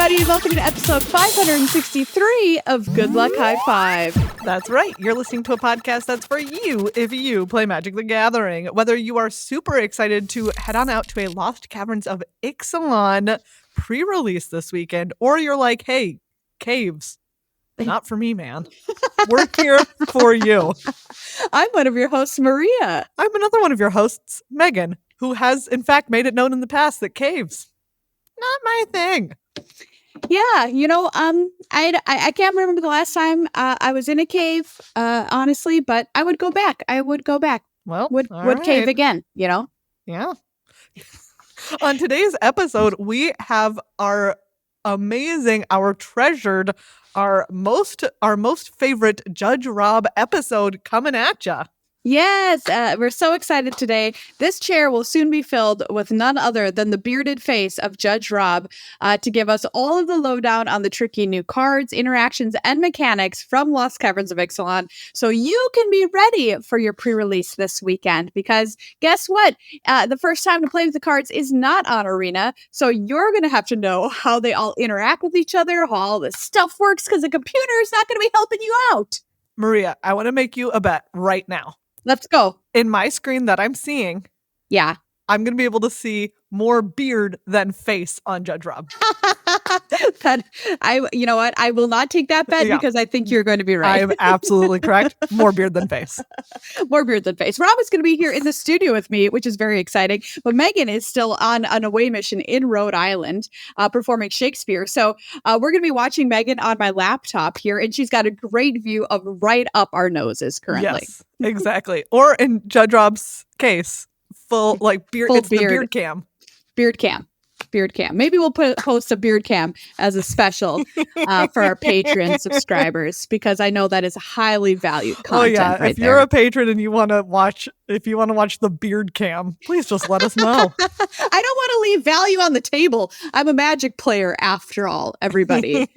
everybody, and welcome to episode 563 of Good Luck High Five. That's right. You're listening to a podcast that's for you if you play Magic the Gathering. Whether you are super excited to head on out to a Lost Caverns of Ixalan pre-release this weekend, or you're like, hey, caves, not for me, man. We're here for you. I'm one of your hosts, Maria. I'm another one of your hosts, Meghan, who has, in fact, made it known in the past that caves, not my thing. Yeah, I can't remember the last time I was in a cave, honestly, but I would go back. Well, would right. Cave again, you know? Yeah. On today's episode, we have our treasured, our most favorite Judge Rob episode coming at ya. Yes, we're so excited today. This chair will soon be filled with none other than the bearded face of Judge Rob to give us all of the lowdown on the tricky new cards, interactions, and mechanics from Lost Caverns of Ixalan, so you can be ready for your pre-release this weekend. Because guess what? The first time to play with the cards is not on Arena, so you're going to have to know how they all interact with each other, how all this stuff works, because the computer is not going to be helping you out. Maria, I want to make you a bet right now. Let's go. In my screen that I'm seeing, yeah, I'm going to be able to see more beard than face on Judge Rob. You know what? I will not take that bet because I think you're going to be right. I am absolutely correct. More beard than face. More beard than face. Rob is going to be here in the studio with me, which is very exciting. But Meghan is still on an away mission in Rhode Island performing Shakespeare. So we're going to be watching Meghan on my laptop here, and she's got a great view of right up our noses currently. Yes, exactly. Or in Judge Rob's case, full beard. It's beard. The beard cam. Beard cam. Maybe we'll post a beard cam as a special for our Patreon subscribers, because I know that is highly valued content. Oh yeah, if you're a patron and you want to watch, the beard cam, please just let us know. I don't want to leave value on the table. I'm a Magic player after all, everybody.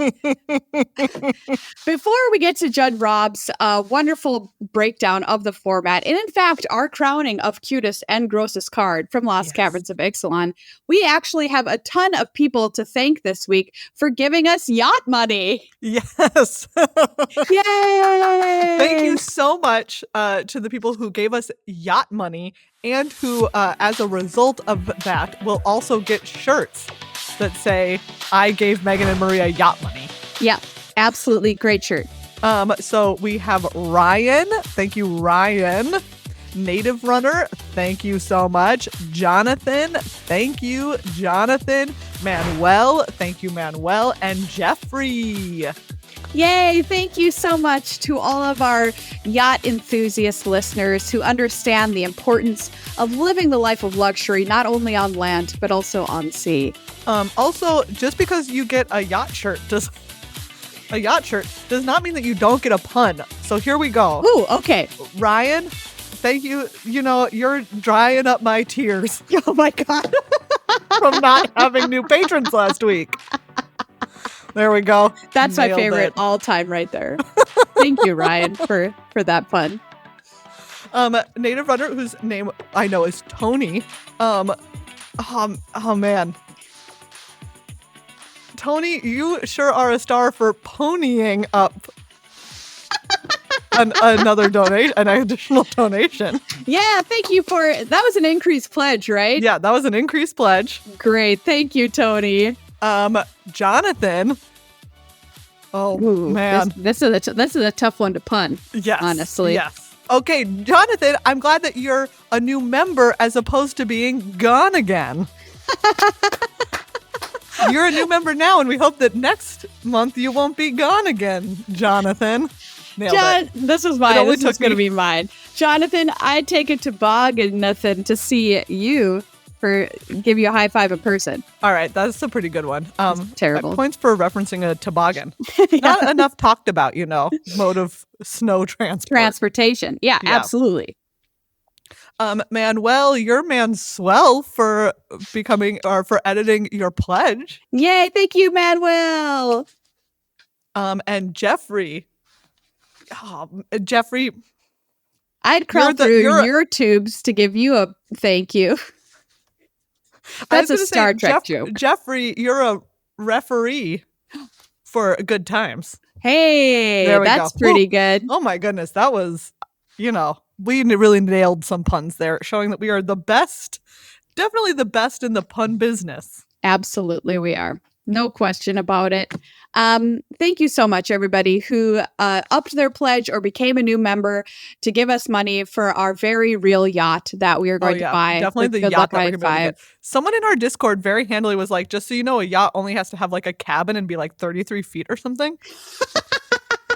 Before we get to Judge Rob's wonderful breakdown of the format, and in fact our crowning of Cutest and Grossest card from Lost Caverns of Ixalan, we actually have a ton of people to thank this week for giving us yacht money. Yes. Yay! Thank you so much to the people who gave us yacht money, and who, as a result of that, will also get shirts that say, I gave Meghan and Maria yacht money. Yeah, absolutely. Great shirt. So we have Ryan. Thank you, Ryan. Native Runner, thank you so much. Jonathan, thank you, Jonathan. Manuel, thank you, Manuel. And Jeffrey. Yay, thank you so much to all of our yacht enthusiast listeners who understand the importance of living the life of luxury, not only on land, but also on sea. Also, just because you get a yacht shirt does not mean that you don't get a pun. So here we go. Ooh, okay. Ryan, thank you. You're drying up my tears. Oh my God. From not having new patrons last week. There we go. That's Nailed my favorite all time right there. Thank you, Ryan, for that pun. Native Runner, whose name I know is Tony. Oh man. Tony, you sure are a star for ponying up an additional donation. Yeah, thank you that was an increased pledge, right? Yeah, that was an increased pledge. Great. Thank you, Tony. Jonathan. Oh, ooh, man. This is a tough one to pun. Yes. Honestly. Yes. Okay, Jonathan, I'm glad that you're a new member as opposed to being gone again. You're a new member now, and we hope that next month you won't be gone again, Jonathan. Nailed it. This is mine. This is going to be mine. Jonathan, I take it to nothing to see you give you a high five in person. All right, that's a pretty good one. Terrible. Points for referencing a toboggan. Yeah. Not enough talked about, mode of snow transportation. Yeah, absolutely. Manuel, your man swell for editing your pledge. Yay, thank you, Manuel. And Jeffrey. Jeffrey. I'd crawl through your tubes to give you a thank you. That's a Star Trek joke. Jeffrey, you're a referee for Good Times. Hey, There we that's go. pretty Woo. good. Oh my goodness, that was, we really nailed some puns there, showing that we are the best, definitely the best in the pun business. Absolutely, we are. No question about it. Thank you so much, everybody who upped their pledge or became a new member to give us money for our very real yacht that we are going to buy. Definitely the yacht that we're going to be able to get. Someone in our Discord very handily was like, just so you know, a yacht only has to have like a cabin and be like 33 feet or something.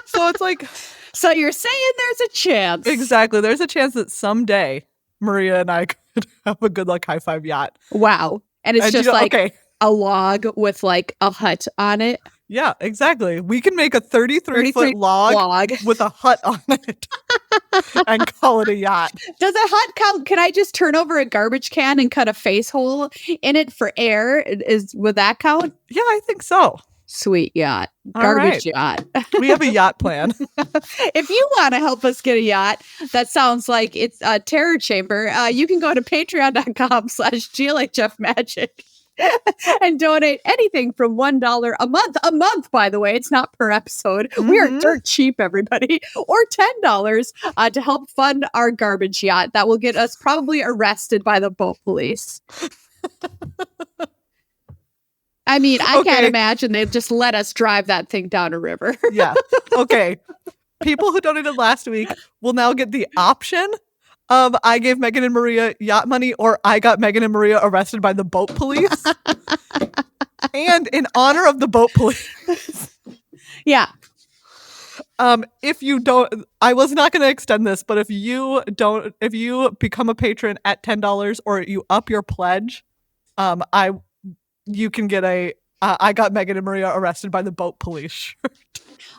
So it's like... So you're saying there's a chance. Exactly. There's a chance that someday Maria and I could have a good luck high five yacht. Wow. And it's just a log with like a hut on it. Yeah, exactly. We can make a 33-foot log with a hut on it and call it a yacht. Does a hut count? Can I just turn over a garbage can and cut a face hole in it for air? Would that count? Yeah, I think so. Sweet yacht. Garbage yacht. We have a yacht plan. If you want to help us get a yacht, that sounds like it's a terror chamber. You can go to patreon.com/GLHF magic and donate anything from $1 a month. A month, by the way. It's not per episode. Mm-hmm. We are dirt cheap, everybody. Or $10 to help fund our garbage yacht. That will get us probably arrested by the boat police. I mean, I can't imagine they'd just let us drive that thing down a river. Yeah. Okay. People who donated last week will now get the option of I gave Meghan and Maria yacht money or I got Meghan and Maria arrested by the boat police. And in honor of the boat police. Yeah. If you don't, I was not going to extend this, but if you become a patron at $10 or you up your pledge, you can get I got Meghan and Maria arrested by the boat police shirt.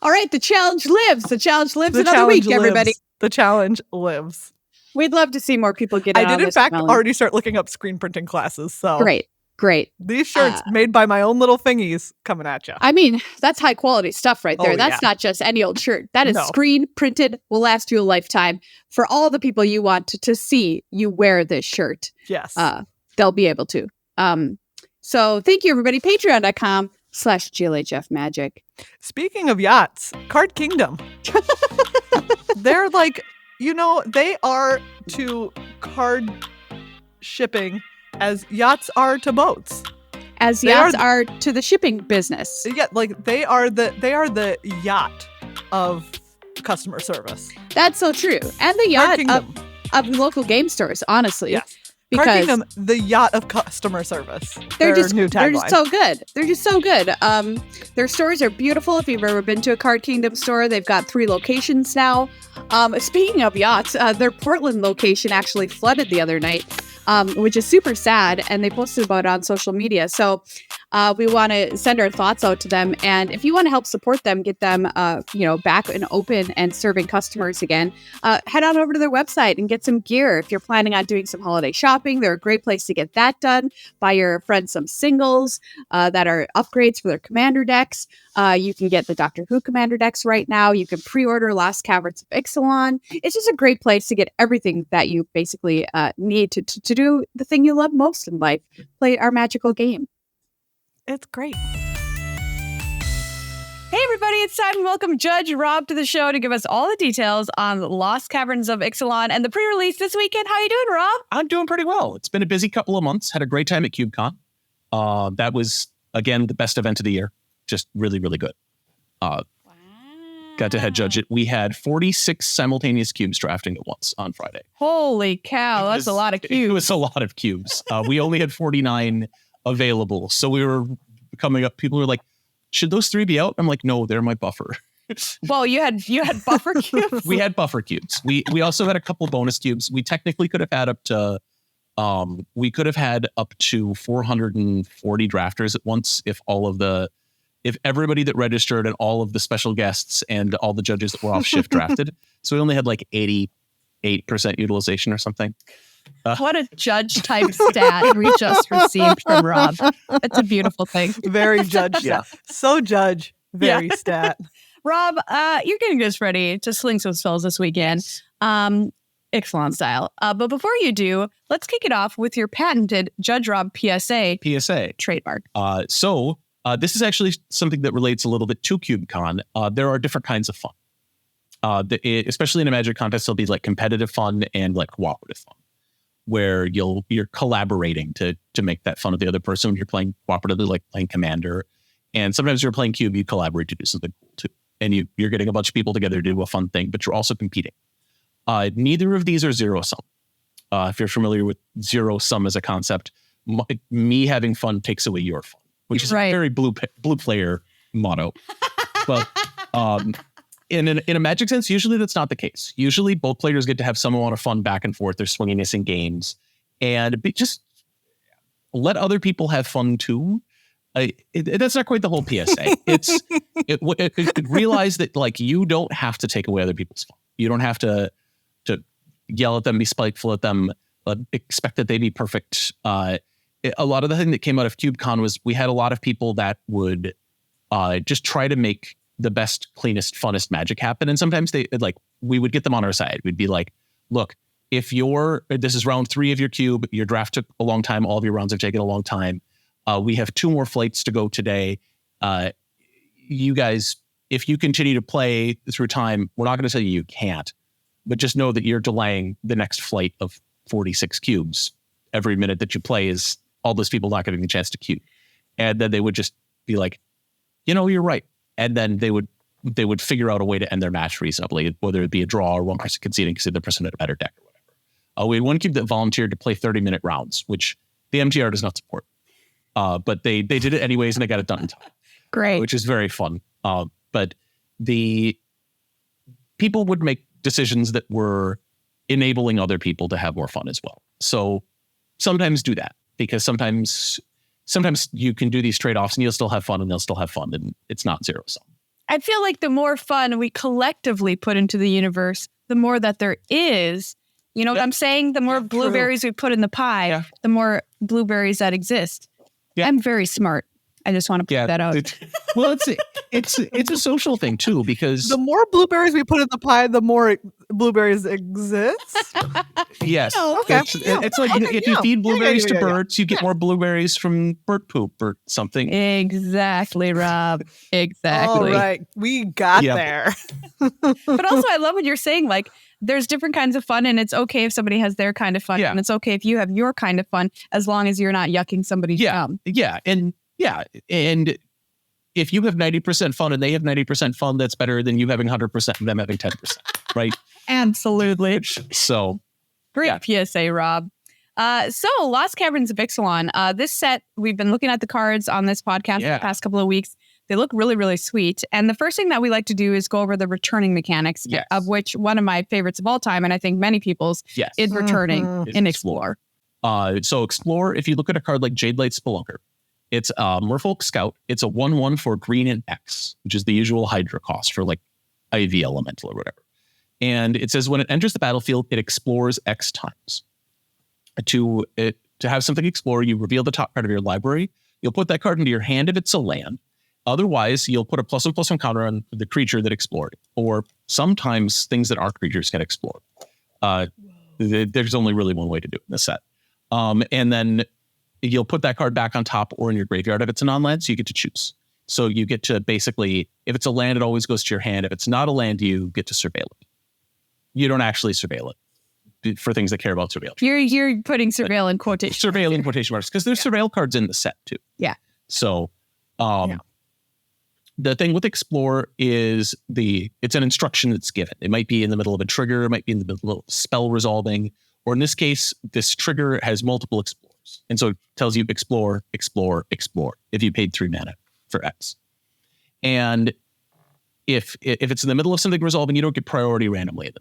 All right, the challenge lives. The challenge lives another week, everybody. The challenge lives. We'd love to see more people get in on this. I did, in fact, already start looking up screen printing classes. So Great. These shirts made by my own little thingies coming at you. I mean, that's high quality stuff right there. That's not just any old shirt. That is screen printed, will last you a lifetime. For all the people you want to see you wear this shirt. Yes. They'll be able to. So thank you, everybody. Patreon.com/GLHF magic. Speaking of yachts, Card Kingdom. They're like, they are to card shipping as yachts are to boats. As yachts are to the shipping business. Yeah, like they are the yacht of customer service. That's so true. And the yacht of local game stores, honestly. Yes. Because Card Kingdom, the yacht of customer service. They're just so good. They're just so good. Their stores are beautiful. If you've ever been to a Card Kingdom store, they've got 3 locations now. Speaking of yachts, their Portland location actually flooded the other night, which is super sad. And they posted about it on social media. So we want to send our thoughts out to them. And if you want to help support them, get them, back and open and serving customers again, head on over to their website and get some gear. If you're planning on doing some holiday shopping, they're a great place to get that done. Buy your friends some singles that are upgrades for their commander decks. You can get the Doctor Who commander decks right now. You can pre-order Lost Caverns of Ixalan. It's just a great place to get everything that you basically need to do the thing you love most in life, play our magical game. It's great. Hey, everybody, it's time to welcome Judge Rob to the show to give us all the details on Lost Caverns of Ixalan and the pre-release this weekend. How you doing, Rob? I'm doing pretty well. It's been a busy couple of months. Had a great time at CubeCon. That was, again, the best event of the year. Just really, really good. Wow. Got to head judge it. We had 46 simultaneous cubes drafting at once on Friday. Holy cow, that's a lot of cubes. It was a lot of cubes. We only had 49 available. So we were coming up, people were like, should those 3 be out? I'm like, no, they're my buffer. Well, you had buffer cubes? We had buffer cubes. We also had a couple bonus cubes. We technically could have had up to 440 drafters at once if everybody that registered and all of the special guests and all the judges that were off shift drafted. So we only had like 88% utilization or something. What a judge type stat we just received from Rob. That's a beautiful thing. Very judge. Yeah. So judge, very stat. Rob, you're getting us ready to sling some spells this weekend. Ixalan style. But before you do, let's kick it off with your patented Judge Rob PSA. PSA. Trademark. This is actually something that relates a little bit to CubeCon. There are different kinds of fun. Especially in a Magic contest, there'll be like competitive fun and like cooperative fun, where you're collaborating to make that fun with the other person. When you're playing cooperatively, like playing Commander, and sometimes you're playing Cube, you collaborate to do something cool too. And you're getting a bunch of people together to do a fun thing, but you're also competing. Neither of these are zero sum. If you're familiar with zero sum as a concept, me having fun takes away your fun, which is a very blue player motto. But in a Magic sense, usually that's not the case. Usually both players get to have some amount of fun back and forth. There's swinginess in games, and just let other people have fun too. That's not quite the whole PSA. It realize that like you don't have to take away other people's fun. You don't have to yell at them, be spiteful at them, expect that they be perfect. A lot of the thing that came out of CubeCon was we had a lot of people that would just try to make the best, cleanest, funnest Magic happen. And sometimes we would get them on our side. We'd be like, look, this is round 3 of your cube, your draft took a long time, all of your rounds have taken a long time. We have 2 more flights to go today. You guys, if you continue to play through time, we're not going to tell you can't, but just know that you're delaying the next flight of 46 cubes. Every minute that you play is all those people not getting a chance to cube. And then they would just be like, you're right. And then they would figure out a way to end their match reasonably, whether it be a draw or one person conceding because the other person had a better deck or whatever. We had one cube that volunteered to play 30-minute rounds, which the MTR does not support. But they did it anyways, and they got it done in time. Great. Which is very fun. But the people would make decisions that were enabling other people to have more fun as well. So sometimes do that, because sometimes you can do these trade-offs and you'll still have fun and they'll still have fun, and it's not zero sum. I feel like the more fun we collectively put into the universe, the more that there is. You know what I'm saying? The more blueberries we put in the pie, the more blueberries that exist. Yeah. I'm very smart. I just want to put that out. It's a social thing too, because the more blueberries we put in the pie, the more blueberries exist. Yes. Okay. It's like if you feed blueberries to birds, you get more blueberries from bird poop or something. Exactly, Rob. Exactly. All right. We got there. But also, I love what you're saying. Like, there's different kinds of fun, and it's okay if somebody has their kind of fun, and it's okay if you have your kind of fun, as long as you're not yucking somebody's yum. And if you have 90% fun and they have 90% fun, that's better than you having 100% and them having 10%, right? Absolutely. So, great PSA, Rob. So, Lost Caverns of Ixalan. This set, we've been looking at the cards on this podcast the past couple of weeks. They look really, really sweet. And the first thing that we like to do is go over the returning mechanics, of which one of my favorites of all time, and I think many people's, is returning in Explore. So Explore, if you look at a card like Jadelight Spelunker, it's a Merfolk Scout. It's a 1/1 for green and X, which is the usual Hydra cost for like IV Elemental or whatever. And it says when it enters the battlefield, it explores X times. To have something explore, you reveal the top card of your library. You'll put that card into your hand if it's a land. Otherwise, you'll put a +1/+1 counter on the creature that explored. Or sometimes things that aren't creatures get explored. There's only really one way to do it in this set. And then you'll put that card back on top or in your graveyard if it's a non-land, so you get to choose. So you get to basically, if it's a land, it always goes to your hand. If it's not a land, you get to surveil it. You don't actually surveil it for things that care about surveil. You're putting surveil in quotation. Surveil in quotation marks, because there's surveil cards in the set too. Yeah. So the thing with Explore is it's an instruction that's given. It might be in the middle of a trigger, it might be in the middle of spell resolving, or in this case, this trigger has multiple explores. And so it tells you explore, explore, explore if you paid 3 mana for X. And if it's in the middle of something resolving, you don't get priority randomly.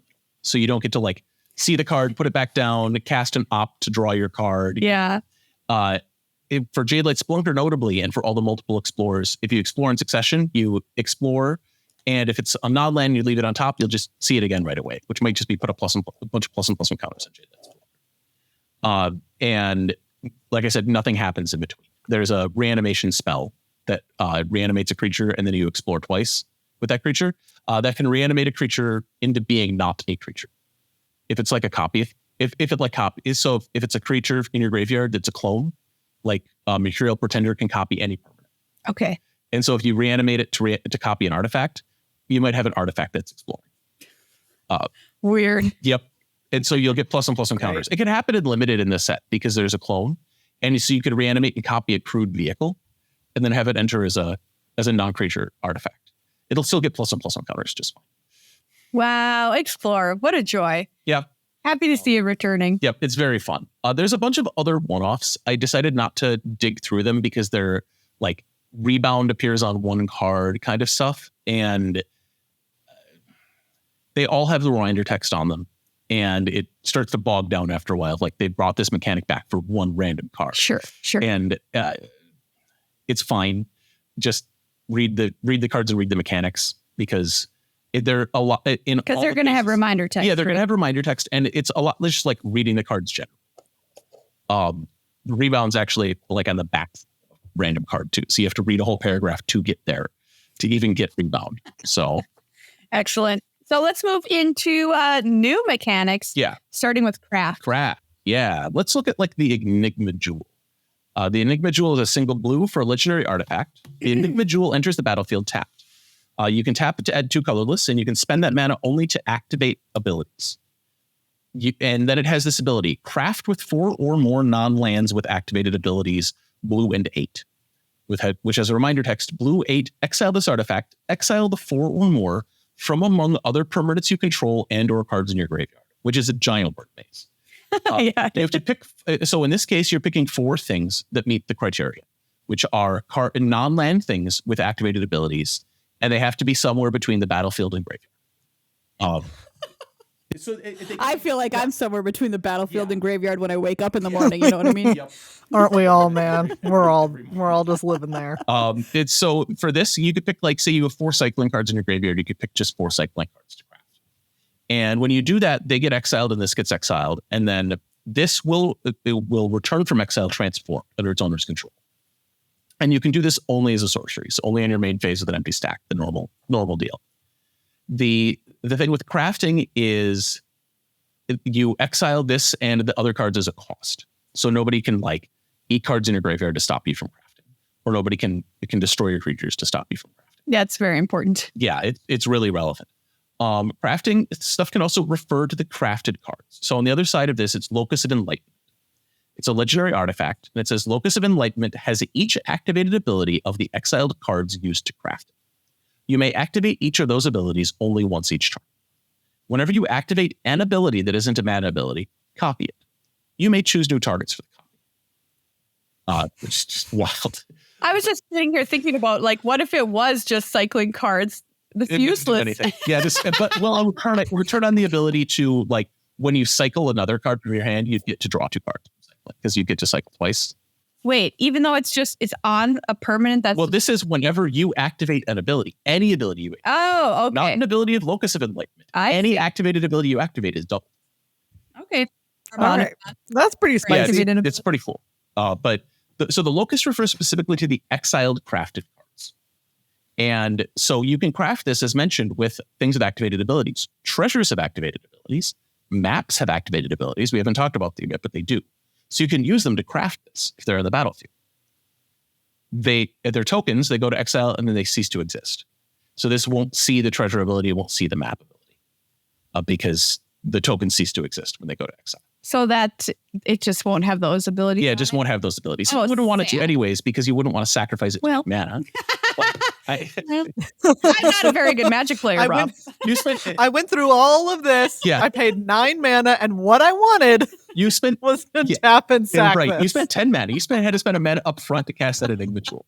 So you don't get to like see the card, put it back down, cast an opt to draw your card. Yeah. For Jadelight Spelunker notably, and for all the multiple explorers, if you explore in succession, you explore, and if it's a non-land, you leave it on top, you'll just see it again right away, which might just be put a bunch of +1/+1 counters on Jadelight Spelunker. And like I said, nothing happens in between. There's a reanimation spell that reanimates a creature, and then you explore twice with that creature. That can reanimate a creature into being not a creature. If it's like a copy, if it's a creature in your graveyard that's a clone, like Mercurial Pretender can copy any permanent. Okay. And so if you reanimate it to copy an artifact, you might have an artifact that's exploring. Weird. Yep. And so you'll get +1/+1 counters. It can happen in limited in this set because there's a clone. And so you could reanimate and copy a crewed vehicle and then have it enter as a non-creature artifact. It'll still get +1/+1 counters just fine. Wow. Explorer. What a joy. Yeah. Happy to see you returning. Yep. It's very fun. There's a bunch of other one-offs. I decided not to dig through them because they're like rebound appears on one card kind of stuff. And they all have the reminder text on them. And it starts to bog down after a while. Like they brought this mechanic back for one random card. Sure. And it's fine. Just read the cards and read the mechanics because they're a lot. Because they're going to have reminder text. Yeah, they're going to have reminder text, and it's a lot just like reading the cards generally. The rebound's actually like on the back random card too, so you have to read a whole paragraph to get there, to even get rebound. So excellent. So let's move into new mechanics. Yeah. Starting with craft. Yeah. Let's look at like the Enigma Jewel. The Enigma Jewel is a single blue for a legendary artifact. The Enigma Jewel enters the battlefield tapped. You can tap it to add 2 colorless, and you can spend that mana only to activate abilities. And then it has this ability, craft with 4 or more non-lands with activated abilities, blue and 8. Which has a reminder text, blue 8, exile this artifact, exile the 4 or more from among other permanents you control and or cards in your graveyard, which is a giant word maze. Yeah. You have to pick. So in this case, you're picking 4 things that meet the criteria, which are non-land things with activated abilities, and they have to be somewhere between the battlefield and graveyard. I feel like I'm somewhere between the battlefield and graveyard when I wake up in the morning. You know what I mean? Yep. Aren't we all, man? We're all just living there. It's so for this, you could pick like, say you have 4 cycling cards in your graveyard, you could pick just 4 cycling cards to craft. And when you do that, they get exiled and this gets exiled. And then this will return from exile transform under its owner's control. And you can do this only as a sorcery, so only on your main phase with an empty stack, the normal deal. The thing with crafting is you exile this and the other cards as a cost. So nobody can like eat cards in your graveyard to stop you from crafting, or nobody can destroy your creatures to stop you from crafting. That's very important. Yeah, it's really relevant. Crafting stuff can also refer to the crafted cards. So on the other side of this, it's Locus of Enlightenment. It's a legendary artifact, and it says Locus of Enlightenment has each activated ability of the exiled cards used to craft it. You may activate each of those abilities only once each turn. Whenever you activate an ability that isn't a mana ability, copy it. You may choose new targets for the copy. Which is just wild. I was just sitting here thinking about, like, what if it was just cycling cards? That's useless. Anything. Yeah, I'll return on the ability to, like, when you cycle another card from your hand, you get to draw 2 cards because you get to cycle twice. Wait, even though it's on a permanent that's... Well, this is whenever you activate an ability, any ability you activate. Oh, okay. Not an ability of Locus of Enlightenment. Any activated ability you activate is double. Okay. All right. That's pretty spicy. Yeah, it's pretty cool. So the Locus refers specifically to the exiled crafted cards. And so you can craft this, as mentioned, with things with activated abilities. Treasures have activated abilities. Maps have activated abilities. We haven't talked about them yet, but they do. So you can use them to craft this if they're in the battlefield. They're tokens, they go to exile, and then they cease to exist. So this won't see the treasure ability, it won't see the map ability, because the tokens cease to exist when they go to exile. So that it just won't have those abilities? Yeah, it just won't have those abilities. Oh, you wouldn't want it to anyways, because you wouldn't want to sacrifice it to mana. I'm not a very good Magic player, Rob. I went through all of this. Yeah. I paid 9 mana, and what I wanted was to tap and sack right. this. You spent 10 mana. Had to spend a mana up front to cast that Enigma Jewel.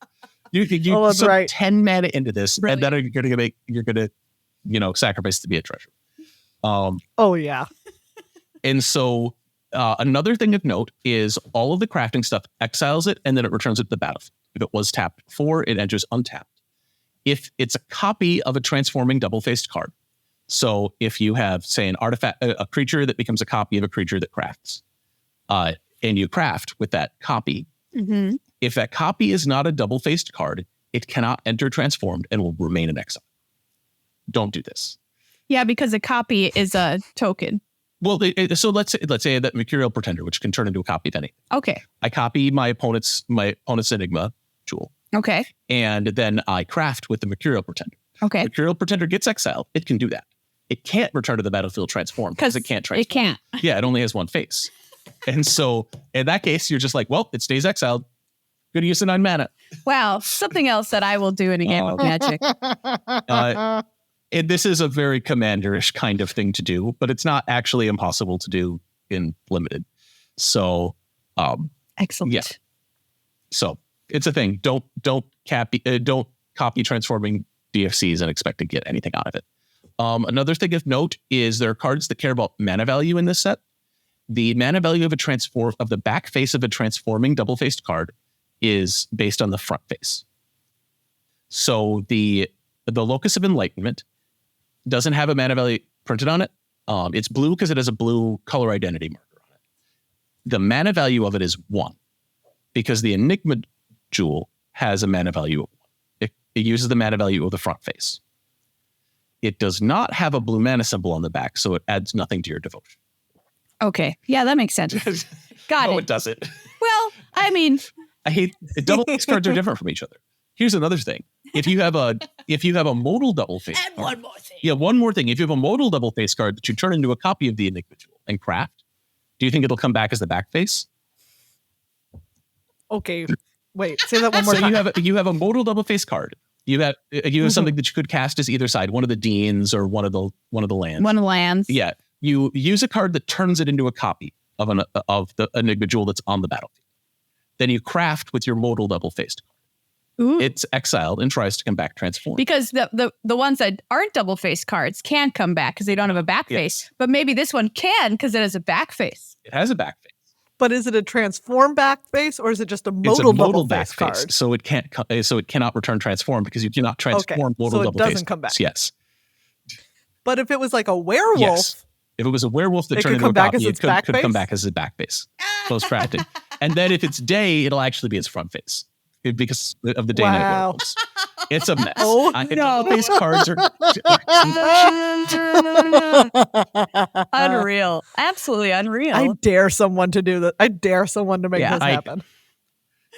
You that's right. 10 mana into this, and then you're gonna sacrifice to be a treasure. Oh yeah. And so another thing of note is all of the crafting stuff exiles it, and then it returns it to the battlefield. If it was tapped before, it enters untapped. If it's a copy of a transforming double-faced card, so if you have, say, an artifact, a creature that becomes a copy of a creature that crafts, and you craft with that copy, if that copy is not a double-faced card, it cannot enter transformed and will remain in exile. Don't do this. Yeah, because a copy is a token. Well, so let's say that Mercurial Pretender, which can turn into a copy of anything. Okay. I copy my opponent's Enigma Jewel. Okay. And then I craft with the Mercurial Pretender. Okay. Mercurial Pretender gets exiled. It can do that. It can't return to the battlefield transform because it can't transform. It can't. Yeah, it only has one face. And so in that case, you're just like, well, it stays exiled. Good use of 9 mana. Wow. Something else that I will do in a game of Magic. And this is a very Commander-ish kind of thing to do, but it's not actually impossible to do in Limited. So, Excellent. Yeah. So it's a thing. Don't copy transforming DFCs and expect to get anything out of it. Another thing of note is there are cards that care about mana value in this set. The mana value of the back face of a transforming double-faced card is based on the front face. So the Locus of Enlightenment doesn't have a mana value printed on it. It's blue because it has a blue color identity marker on it. The mana value of it is 1 because the Enigma Jewel has a mana value of 1. It uses the mana value of the front face. It does not have a blue mana symbol on the back, so it adds nothing to your devotion. Okay. Yeah, that makes sense. Got No, it. it doesn't. Well, I mean, I hate double face cards are different from each other. Here's another thing. If you have a modal double face and one more thing. Yeah, one more thing. If you have a modal double face card that you turn into a copy of the Enigma Jewel and craft, do you think it'll come back as the back face? Okay. Wait, say that one more time. So you have a modal double face card. You have something that you could cast as either side, one of the Deans or one of the lands. One of the lands. Yeah. You use a card that turns it into a copy of the Enigma Jewel that's on the battlefield. Then you craft with your modal double faced card. Ooh. It's exiled and tries to come back transformed. Because the ones that aren't double face cards can't come back because they don't have a back face. But maybe this one can because it has a back face. It has a back face. But is it a transform back face or is it just a modal, It's a modal double back face card? face, so it cannot return transform because you cannot transform modal so it double doesn't face. come back. Yes. But if it was like a werewolf, Yes. If it was a werewolf that it turned could into come a back as copy, its it back could come face? back as a back face. Close crafting. And then if it's day, it'll actually be its front face because of the day night Wow. werewolves. It's a mess. Oh, no. Face cards are Unreal. Absolutely unreal. I dare someone to do that. I dare someone to make this happen.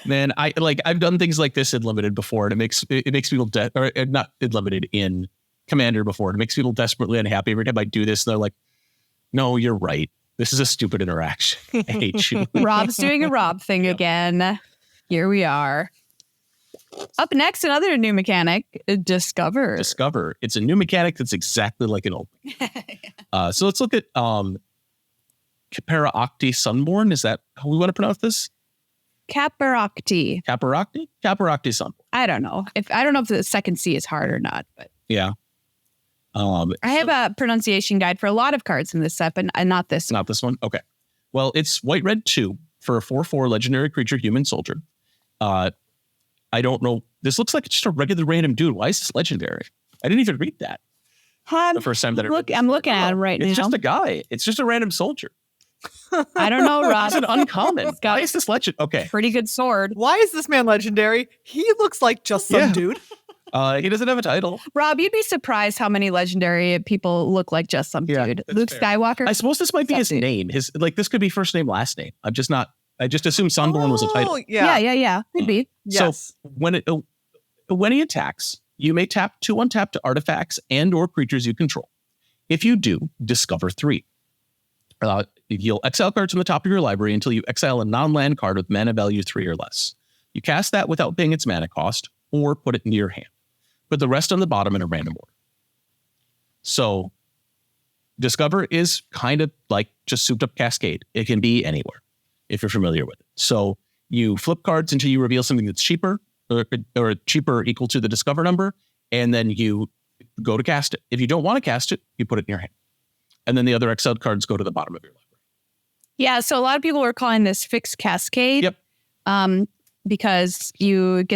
Man, I've done things like this in Limited before, and it makes people or not in Limited, in Commander before. It makes people desperately unhappy every time I do this. They're like, "No, you're right. This is a stupid interaction. I hate you." Rob's doing a Rob thing again. Here we are. Up next, another new mechanic, Discover. Discover. It's a new mechanic that's exactly like an old one. So let's look at Capera Octi Sunborn. Is that how we want to pronounce this? Caparocti. Caparocti? Caparocti Sunborn. I don't know if the second C is hard or not, but Yeah. I have a pronunciation guide for a lot of cards in this set, but not this. Not this one? Okay. Well, it's white, red 2 for a 4/4 legendary creature, human soldier. I don't know. This looks like it's just a regular random dude. Why is this legendary? I didn't even read that. The first time that I'm looking at him right now. It's just a guy. It's just a random soldier. I don't know, Rob. It's an uncommon. Got Why is this legend? Okay. pretty good sword. Why is this man legendary? He looks like just some Yeah. dude. He doesn't have a title. Rob, you'd be surprised how many legendary people look like just some Yeah, dude. that's Luke fair. Skywalker. I suppose this might be his Dude. name. This could be first name, last name. I just assumed Sunborn was a title. Oh, yeah. Yeah. Could be. Yes. So when he attacks, you may tap 2 untap to artifacts and or creatures you control. If you do, discover 3. You'll exile cards from the top of your library until you exile a non-land card with mana value 3 or less. You cast that without paying its mana cost or put it into your hand. Put the rest on the bottom in a random order. So Discover is kind of like just souped up Cascade. It can be anywhere if you're familiar with it. So you flip cards until you reveal something that's cheaper or cheaper or equal to the Discover number, and then you go to cast it. If you don't want to cast it, you put it in your hand. And then the other exiled cards go to the bottom of your library. Yeah, so a lot of people were calling this fixed Cascade. Yep. Because you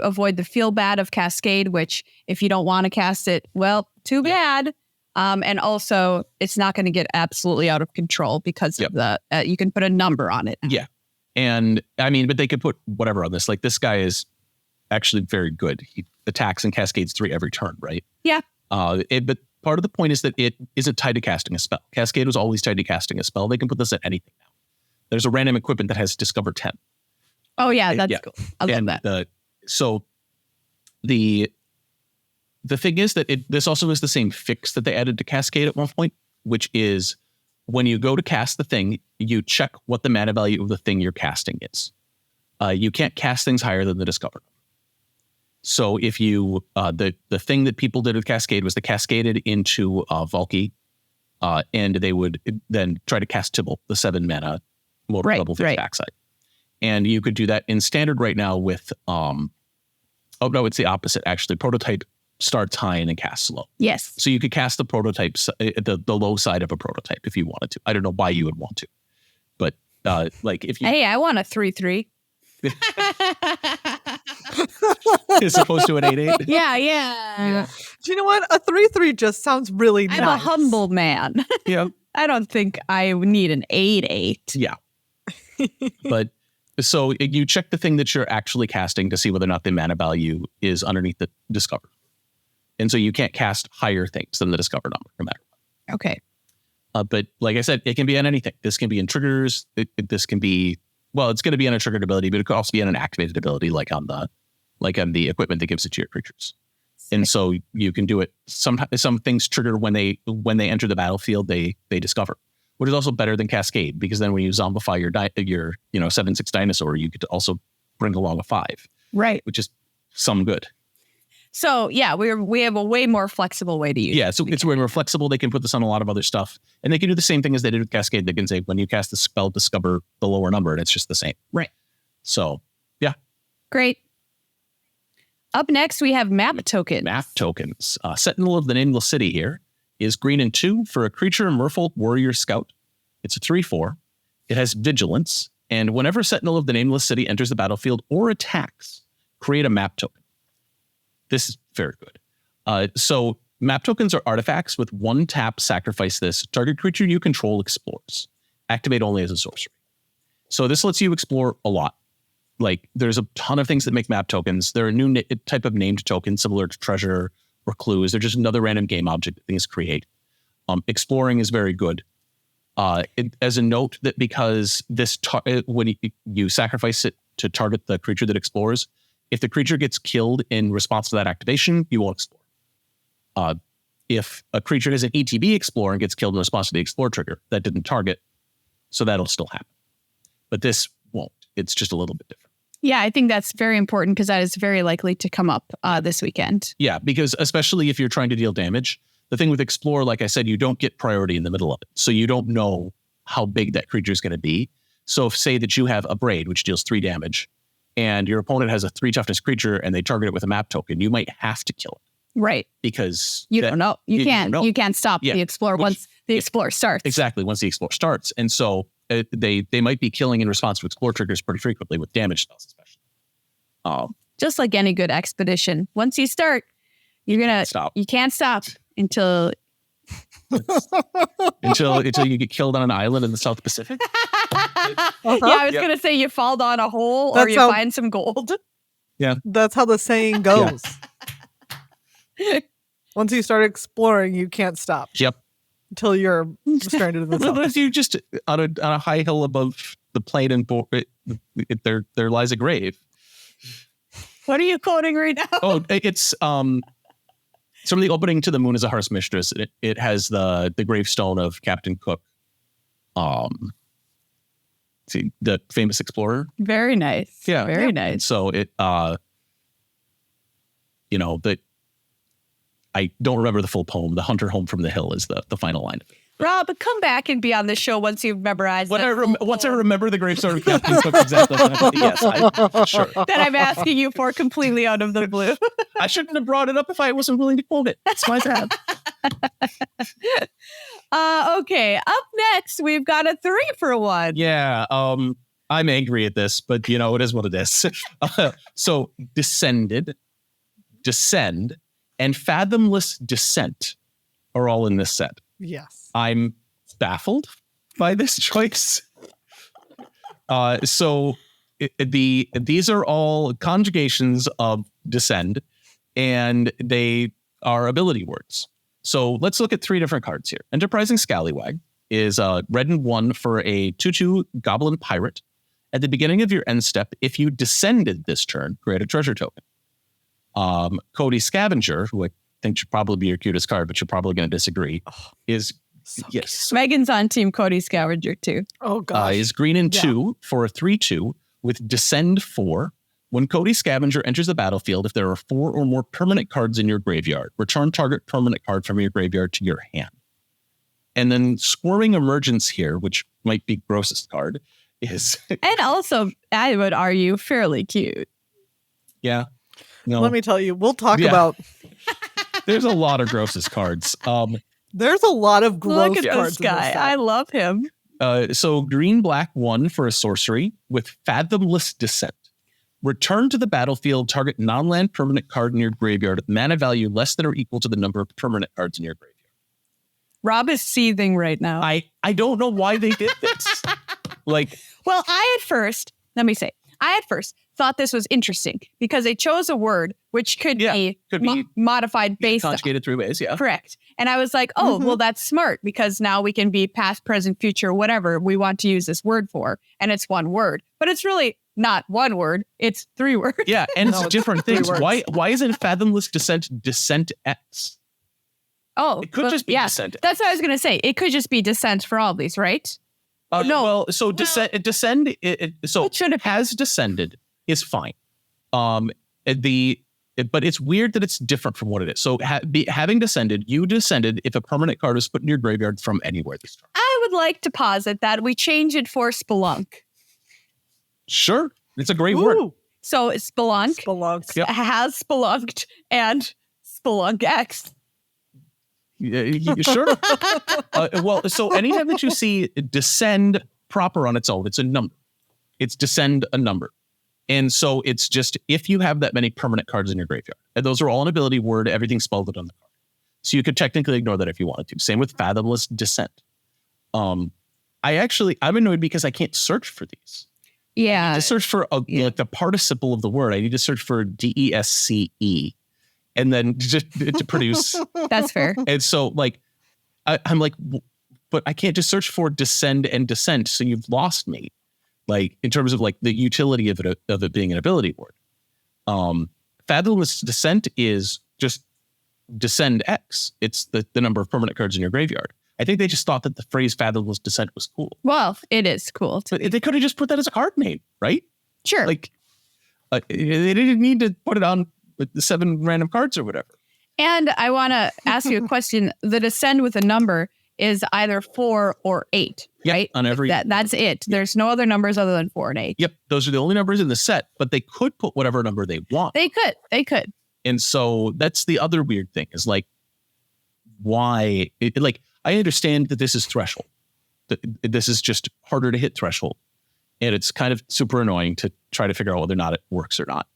avoid the feel bad of Cascade, which if you don't want to cast it, well, too bad. And also, it's not going to get absolutely out of control because of the you can put a number on it. Yeah. And I mean, but they could put whatever on this. Like this guy is actually very good. He attacks and cascades 3 every turn, right? Yeah. But part of the point is that it isn't tied to casting a spell. Cascade was always tied to casting a spell. They can put this at anything now. There's a random equipment that has Discover 10. Oh, yeah, that's cool. I love that. So the thing is that this also is the same fix that they added to Cascade at one point, which is when you go to cast the thing, you check what the mana value of the thing you're casting is. You can't cast things higher than the Discover. So if you, the thing that people did with Cascade was they cascaded into Valky, and they would then try to cast Tibble, the 7 mana level 3 backside. And you could do that in Standard right now with, oh no, it's the opposite actually. Prototype starts high and then casts low. Yes. So you could cast the prototypes, the low side of a prototype if you wanted to. I don't know why you would want to, but like if you... Hey, I want a 3/3. As opposed to an 8/8? Yeah. Do you know what? A 3/3 just sounds really nice. I'm a humble man. Yeah. I don't think I need an 8/8. Yeah. But so you check the thing that you're actually casting to see whether or not the mana value is underneath the Discover. And so you can't cast higher things than the Discover number, no matter what. Okay. But like I said, it can be on anything. This can be in triggers. This can be, well, it's going to be on a triggered ability, but it could also be on an activated ability, like on the equipment that gives it to your creatures. And so you can do it. Some things trigger when they enter the battlefield, they discover, which is also better than Cascade, because then when you zombify your 7/6 dinosaur, you get to also bring along a 5, Right. which is some good. So yeah, we have a way more flexible way to use it. Yeah, so it's way more flexible. They can put this on a lot of other stuff, and they can do the same thing as they did with Cascade. They can say when you cast the spell, discover the lower number, and it's just the same. Right. So yeah, Great. Up next, we have map tokens. map tokens. Sentinel of the Nameless City here is green and 2 for a creature Merfolk Warrior Scout. It's a 3/4. It has vigilance, and whenever Sentinel of the Nameless City enters the battlefield or attacks, create a map token. This is very good. So map tokens are artifacts with 1 tap, sacrifice this. Target creature you control explores. Activate only as a sorcery. So this lets you explore a lot. Like there's a ton of things that make map tokens. They're a new type of named token similar to treasure or clues. They're just another random game object that things create. Exploring is very good. As a note that because this when you sacrifice it to target the creature that explores, if the creature gets killed in response to that activation, you won't explore. If a creature has an ETB explore and gets killed in response to the explore trigger, that didn't target, so that'll still happen. But this won't. It's just a little bit different. Yeah, I think that's very important because that is very likely to come up this weekend. Yeah, because especially if you're trying to deal damage, the thing with explore, like I said, you don't get priority in the middle of it. So you don't know how big that creature is going to be. So if say that you have a Braid, which deals 3 damage, and your opponent has a 3 toughness creature and they target it with a map token, you might have to kill it. Right. Because you don't know. You can't. Don't know. You can't stop the Explorer once the Explorer starts. Exactly. Once the Explorer starts. And so they might be killing in response to Explorer triggers pretty frequently with damage spells, especially. Just like any good expedition. Once you start, you're going to stop. You can't stop until you get killed on an island in the South Pacific. Yeah, I was going to say you fall down a hole or you find some gold. Yeah. That's how the saying goes. Yeah. Once you start exploring, you can't stop. Yep. Until you're stranded in the South. Unless you just on a high hill above the plane and there lies a grave. What are you quoting right now? Oh, it's from the opening to The Moon is a Harsh Mistress. It has the gravestone of Captain Cook. See, the famous explorer. Very nice. Yeah. Very nice. So it that I don't remember the full poem. The hunter home from the hill is the final line of it. Rob, come back and be on the show once you've memorized once I remember the gravestone of Captain Cook exactly. Yes, sure. That I'm asking you for completely out of the blue. I shouldn't have brought it up if I wasn't willing to quote it. That's my bad. Okay, up next, we've got a 3-for-1. Yeah, I'm angry at this, but it is what it is. So Descend, and Fathomless Descent are all in this set. Yes. I'm baffled by this choice. These are all conjugations of Descend, and they are ability words. So let's look at 3 different cards here. Enterprising Scallywag is red and 1 for a 2/2 Goblin Pirate, At the beginning of your end step, if you descended this turn, create a treasure token. Cody Scavenger, who I think should probably be your cutest card, but you're probably going to disagree, is yes. Megan's on Team Cody Scavenger too. Oh gosh. Is green and 2 for a 3/2 with descend 4. When Cody Scavenger enters the battlefield, if there are 4 or more permanent cards in your graveyard, return target permanent card from your graveyard to your hand. And then Squirming Emergence here, which might be Grossest card, is And also, I would argue, fairly cute. yeah. No, Let me tell you, we'll talk about. there's a lot of Grossest cards. There's a lot of gross Look at cards this guy. in this I set. love him. So green, black 1 for a sorcery with Fathomless Descent. Return to the battlefield, target non-land permanent card in your graveyard with mana value less than or equal to the number of permanent cards in your graveyard. Rob is seething right now. I don't know why they did this. Well, I at first thought this was interesting because they chose a word which could be modified based on. Conjugated 3 ways, yeah. Correct. And I was like, oh, well, that's smart because now we can be past, present, future, whatever we want to use this word for. And it's one word. But it's really not one word. It's 3 words. Yeah, and it's different things. 3 words. Why isn't Fathomless Descent X? Oh, It could just be Descent. That's what I was going to say. It could just be descent for all of these, right? No. Well, so descend. So It should have has descended is fine. But it's weird that it's different from what it is. So having descended, you descended if a permanent card is put in your graveyard from anywhere this turn. I would like to posit that we change it for Spelunk. Sure, it's a great word. Ooh, So Spelunk Spelunks. Yep. has Spelunked and Spelunk X. Sure. Well, so anytime that you see descend proper on its own, it's a number. It's descend a number. And so it's just if you have that many permanent cards in your graveyard, and those are all an ability word, everything's spelled out on the card. So you could technically ignore that if you wanted to. Same with Fathomless Descent. I'm annoyed because I can't search for these. Yeah. To search for the participle of the word, I need to search for DESCE. And then just to produce. That's fair. And so I'm like, but I can't just search for descend and descent. So you've lost me, in terms of the utility of it being an ability word. Fathomless Descent is just descend X. It's the number of permanent cards in your graveyard. I think they just thought that the phrase Fathomless Descent was cool. Well, it is cool. But they could have just put that as a card name, right? Sure. They didn't need to put it on with the 7 random cards or whatever. And I want to ask you a question. The descend with a number is either 4 or 8, right? On every. That's it. There's no other numbers other than 4 and 8. Yep. Those are the only numbers in the set, but they could put whatever number they want. They could. And so that's the other weird thing is why I understand that this is threshold. This is just harder to hit threshold. And it's kind of super annoying to try to figure out whether or not it works or not.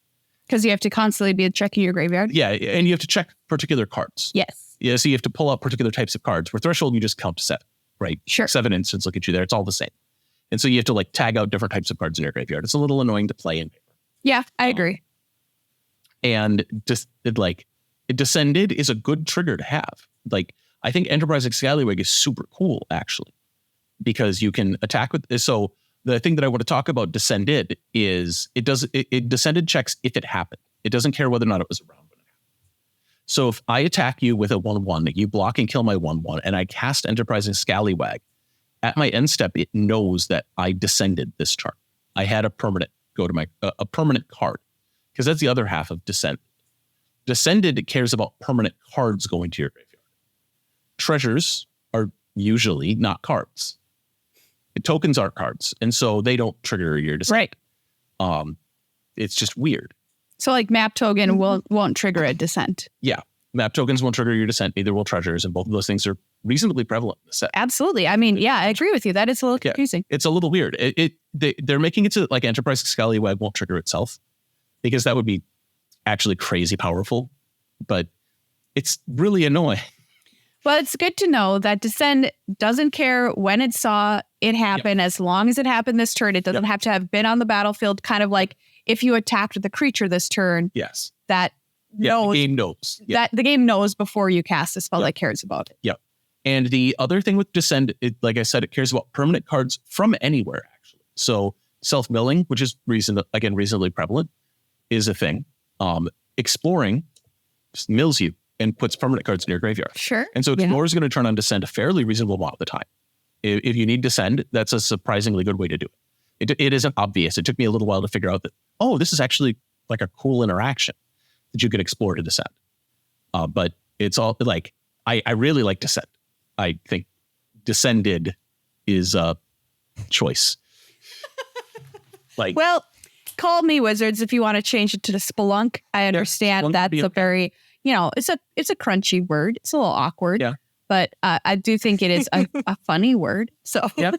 Because you have to constantly be checking your graveyard. Yeah. And you have to check particular cards. Yes. Yeah. So you have to pull out particular types of cards. For threshold, you just count to 7, right? Sure. 7 instants, look at you there. It's all the same. And so you have to tag out different types of cards in your graveyard. It's a little annoying to play in paper. Yeah, I agree. And just it descended is a good trigger to have. I think Enterprising Scallywag is super cool actually, because you can attack with. So the thing that I want to talk about descended is it descended checks if it happened. It doesn't care whether or not it was around when it happened. So if I attack you with a 1/1, you block and kill my 1/1, and I cast Enterprising Scallywag, at my end step, it knows that I descended this turn. I had a permanent go to my a permanent card, because that's the other half of descend. Descended cares about permanent cards going to your graveyard. Treasures are usually not cards. Tokens are cards, and so they don't trigger your descent. Right. It's just weird. So map token won't trigger a descent. Yeah. Map tokens won't trigger your descent, neither will treasures, and both of those things are reasonably prevalent in the set. Absolutely. I mean, yeah, I agree with you. That is a little confusing. It's a little weird. They're making it so that Enterprise Scallywag won't trigger itself, because that would be actually crazy powerful, but it's really annoying. Well, it's good to know that descend doesn't care when it saw it happen, as long as it happened this turn. It doesn't have to have been on the battlefield, kind of like if you attacked the creature this turn. Yes. That knows. The game knows. That the game knows before you cast a spell that cares about it. Yep. And the other thing with descend, like I said, it cares about permanent cards from anywhere, actually. So Self-milling, which is reasonably prevalent, is a thing. Exploring just mills you and puts permanent cards in your graveyard. Sure. And so Explorer is going to turn on Descend a fairly reasonable amount of the time. If you need Descend, that's a surprisingly good way to do it. It isn't obvious. It took me a little while to figure out that, this is actually like a cool interaction that you could explore to Descend. But it's all like, I really like Descend. I think Descended is a choice. Well, call me wizards if you want to change it to the Spelunk. I understand that's a very, it's a crunchy word. It's a little awkward. Yeah. But I do think it is a funny word. So yeah.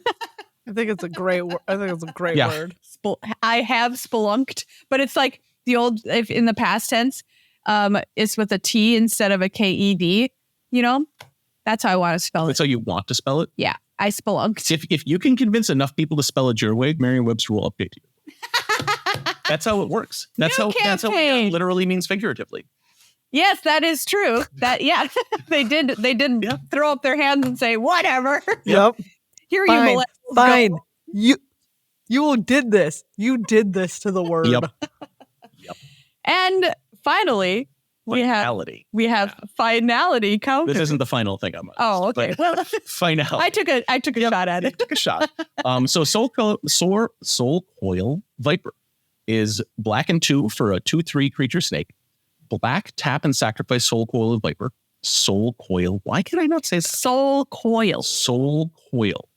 I think it's a great word. Word. I have spelunked, but it's like the old, if in the past tense, it's with a T instead of a KED. That's how I want to spell it. That's how you want to spell it? Yeah, I spelunked. If you can convince enough people to spell it your way, Merriam-Webster will update you. That's how it works. That's how it literally means figuratively. Yes, that is true. They did throw up their hands and say, whatever. Yep. Here fine, you fine. go. You did this. You did this to the word. Yep. And finally, we have finality counter. This isn't the final thing I'm on. Oh, okay. Well, finality. I took a shot at it. Took a shot. So Soul Coil Viper is black and 2 for a 2/3 creature snake. Black, tap and sacrifice Soul Coil Viper. Soul Coil. Why can I not say Soul Coil? Soul Coil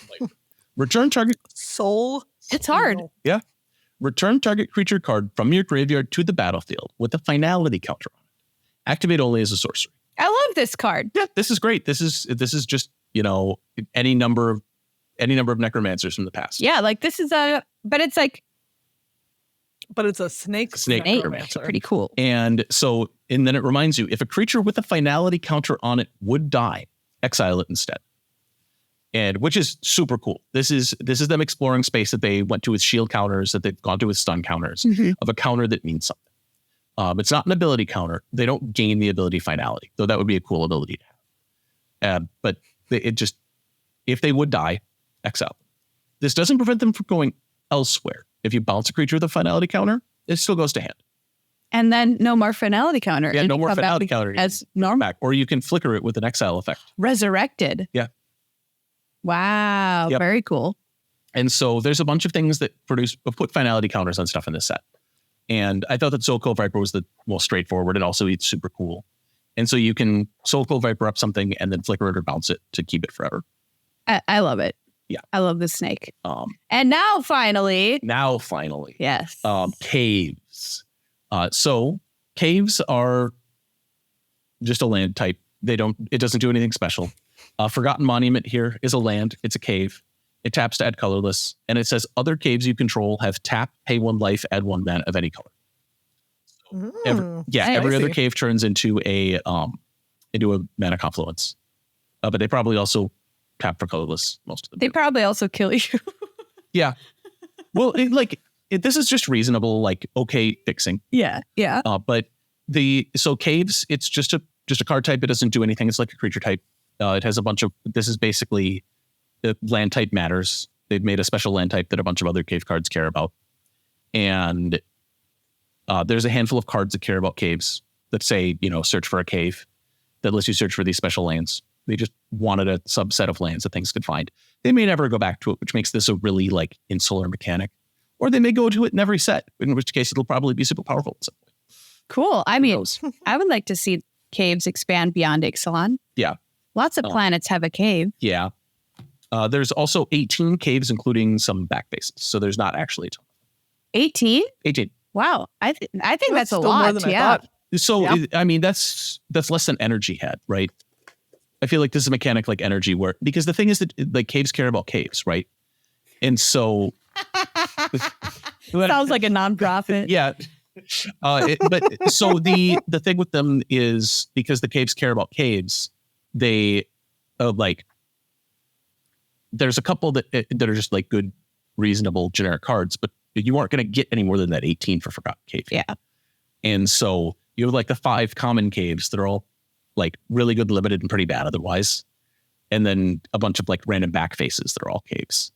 Viper. Return target. Soul. It's hard. Yeah. Return target creature card from your graveyard to the battlefield with a finality counter on it. Activate only as a sorcery. I love this card. Yeah, this is great. This is just, any number of necromancers from the past. Yeah, like this is but it's a snake. Snake necromancer. Pretty cool. And then it reminds you, if a creature with a finality counter on it would die, exile it instead. And which is super cool. This is them exploring space that they went to with shield counters, that they've gone to with stun counters, of a counter that means something. It's not an ability counter. They don't gain the ability finality, though that would be a cool ability to have. But if they would die, exile. This doesn't prevent them from going elsewhere. If you bounce a creature with a finality counter, it still goes to hand. And then no more finality counter. Yeah, no more finality counter. As normal. Or you can flicker it with an exile effect. Resurrected. Yeah. Wow. Yep. Very cool. And so there's a bunch of things that put finality counters on stuff in this set. And I thought that Soul Coil Viper was the most straightforward, and also it's super cool. And so you can Soul Coil Viper up something and then flicker it or bounce it to keep it forever. I love it. Yeah. I love the snake. And now finally. Yes. Caves. So caves are just a land type. It doesn't do anything special. Forgotten Monument here is a land. It's a cave. It taps to add colorless, and it says other caves you control have tap, pay 1 life, add 1 mana of any color. Every other cave turns into a mana confluence. But they probably also tap for colorless, most of them. They probably also kill you. Yeah. Well, this is just reasonable, okay fixing. Yeah. Yeah. But caves, it's just a card type. It doesn't do anything. It's like a creature type. It has this is basically the land type matters. They've made a special land type that a bunch of other cave cards care about. And there's a handful of cards that care about caves that say, search for a cave, that lets you search for these special lands. They just wanted a subset of lands that things could find. They may never go back to it, which makes this a really insular mechanic. Or they may go to it in every set, in which case it'll probably be super powerful at some point. Cool. I mean, I would like to see caves expand beyond Ixalan. Yeah. Lots of planets have a cave. Yeah. There's also 18 caves, including some back bases. So there's not actually a ton. 18? 18. Wow. I think that's a still lot. More than I thought. So, yeah. That's less than energy had, right? I feel like this is a mechanic like energy where, because the thing is that caves care about caves, right? And so. Sounds like a nonprofit. Yeah. But so the thing with them is because the caves care about caves, they there's a couple that are just good, reasonable, generic cards, but you aren't going to get any more than that 18 for Forgotten Cave. Yeah. And so you have the 5 common caves that are all really good, limited, and pretty bad otherwise. And then a bunch of random back faces that are all caves.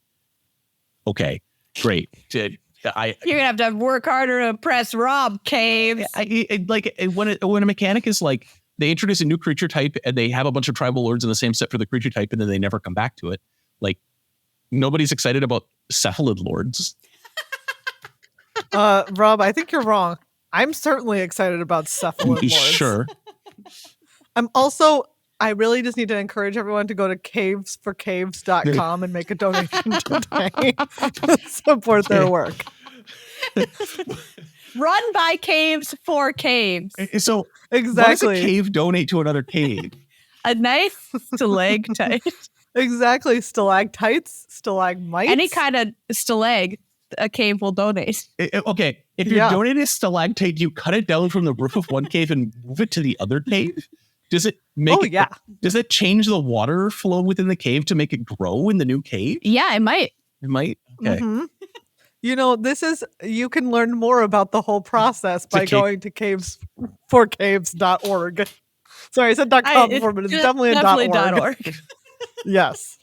Okay. Great. You're gonna have to work harder to impress Rob, Caves. When a mechanic is like, they introduce a new creature type and they have a bunch of tribal lords in the same set for the creature type, and then they never come back to it. Like, nobody's excited about cephalid lords. Rob, I think you're wrong. I'm certainly excited about cephalid lords. Sure. I really just need to encourage everyone to go to cavesforcaves.com and make a donation today to support their work. Run by Caves for Caves. So Exactly. What does a cave donate to another cave? A nice stalactite. Exactly. Stalactites, stalagmites. Any kind of stalag, a cave will donate. Okay, if you're donating a stalactite, you cut it down from the roof of one cave and move it to the other cave? Does it make does it change the water flow within the cave to make it grow in the new cave? Yeah, it might. It might. Okay. Mm-hmm. You can learn more about the whole process by going to cavesforcaves.org. Sorry, I said .com before, but it's definitely a .org. Yes.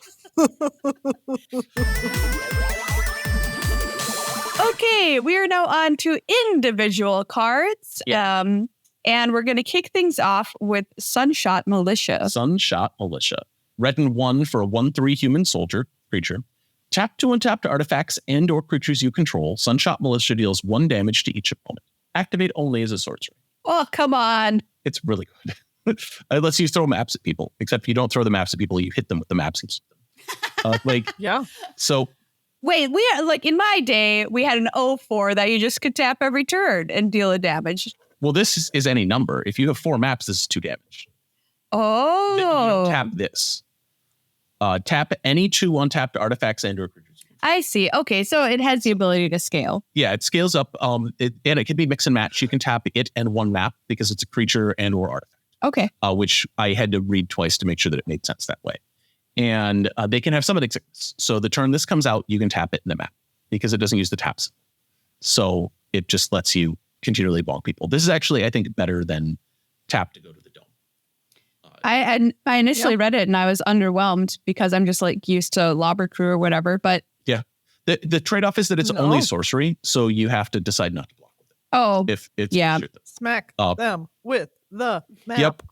Okay, we are now on to individual cards. Yeah. And we're going to kick things off with Sunshot Militia. Sunshot Militia. Red and 1 for a 1/3 human soldier creature. Tap to untap to artifacts and or creatures you control. Sunshot Militia deals 1 damage to each opponent. Activate only as a sorcery. Oh, come on. It's really good. It lets you throw maps at people, except you don't throw the maps at people, you hit them with the maps. Yeah. So wait, we in my day, we had an 0/4 that you just could tap every turn and deal a damage. well, this is any number. If you have 4 maps, this is 2 damage. Oh. You don't tap this. Tap any 2 untapped artifacts and or creatures. I see. Okay, so it has the ability to scale. Yeah, it scales up. And it can be mix and match. You can tap it and 1 map because it's a creature and or artifact. Okay. Which I had to read twice to make sure that it made sense that way. And they can have summoning sickness. So the turn this comes out, you can tap it in the map because it doesn't use the taps. So it just lets you continually bonk people. This is actually, I think, better than tap to go to the dome. I initially read it and I was underwhelmed because I'm just used to Lobber Crew or whatever. But yeah, the trade-off is that it's only sorcery, so you have to decide not to block with it. Oh, if it's smack them with the map. Yep.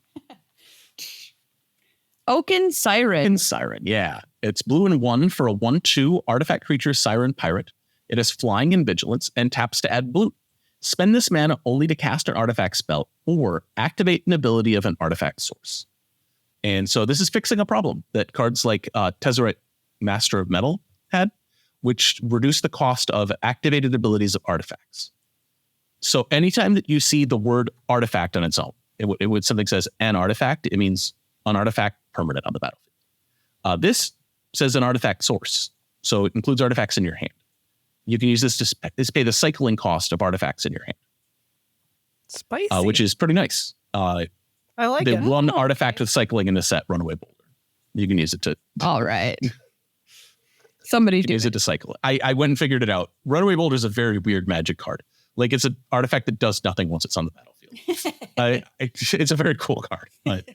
Oaken Siren. Yeah. It's blue and 1 for a 1/2 artifact creature Siren Pirate. It has flying and vigilance and taps to add blue. Spend this mana only to cast an artifact spell or activate an ability of an artifact source. And so this is fixing a problem that cards like Tezzeret Master of Metal had, which reduced the cost of activated abilities of artifacts. So anytime that you see the word artifact on its own, it would something says an artifact, it means an artifact permanent on the battlefield. This says an artifact source, so it includes artifacts in your hand. You can use this to pay the cycling cost of artifacts in your hand. Spicy. Which is pretty nice. I like it. The one artifact with cycling in the set, Runaway Boulder. You can use it to... All right. Somebody do use it to cycle it. I went and figured it out. Runaway Boulder is a very weird Magic card. It's an artifact that does nothing once it's on the battlefield. It's a very cool card. But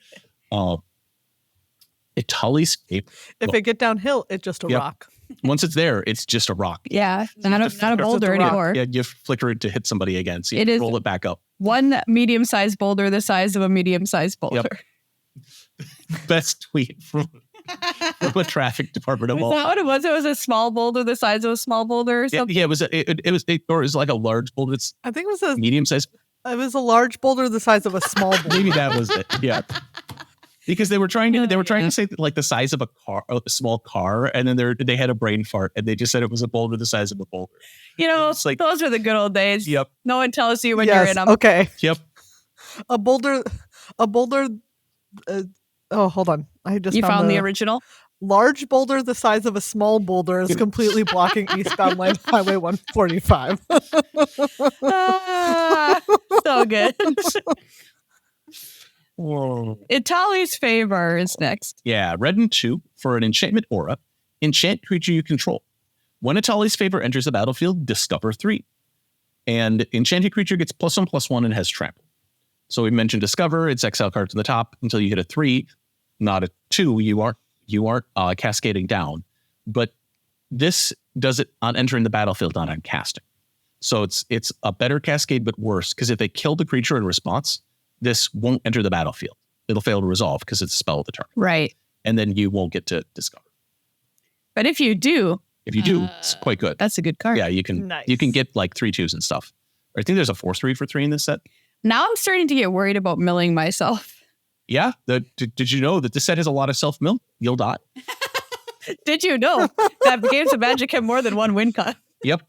Itali's Cape. If it get downhill, it's just a rock. Once it's there, it's just a rock. Yeah, not a boulder anymore. Yeah, you flicker it to hit somebody again. So you roll it back up. One medium-sized boulder the size of a medium-sized boulder. Yep. Best tweet from the traffic department of all. Is that what it was? It was a small boulder the size of a small boulder or something? Yeah, it was like a large boulder. I think it was a medium-sized. It was a large boulder the size of a small boulder. Maybe that was it. Yeah. Because they were trying to say the size of a small car, and then they had a brain fart, and they just said it was a boulder the size of a boulder. Those were the good old days. Yep. No one tells you when you're in them. Okay. Yep. A boulder. Hold on. You found the original. Large boulder the size of a small boulder is completely blocking eastbound lane Highway 145. So good. Whoa. Itali's Favor is next. Yeah, red and 2 for an enchantment aura. Enchant creature you control. When Itali's Favor enters the battlefield, discover 3. And enchanted creature gets +1/+1 and has trample. So we mentioned discover, it's exile card to the top until you hit a 3, not a 2. You aren't cascading down. But this does it on entering the battlefield, not on casting. So it's a better cascade, but worse, because if they kill the creature in response, this won't enter the battlefield. It'll fail to resolve because it's a spell of the turn. Right. And then you won't get to discard. But if you do, it's quite good. that's a good card. Yeah, you can get like 3/2s and stuff. I think there's a 4/3 for 3 in this set. Now I'm starting to get worried about milling myself. Yeah. Did you know that this set has a lot of self-mill? You'll die. Did you know that games of Magic have more than one win con? Yep.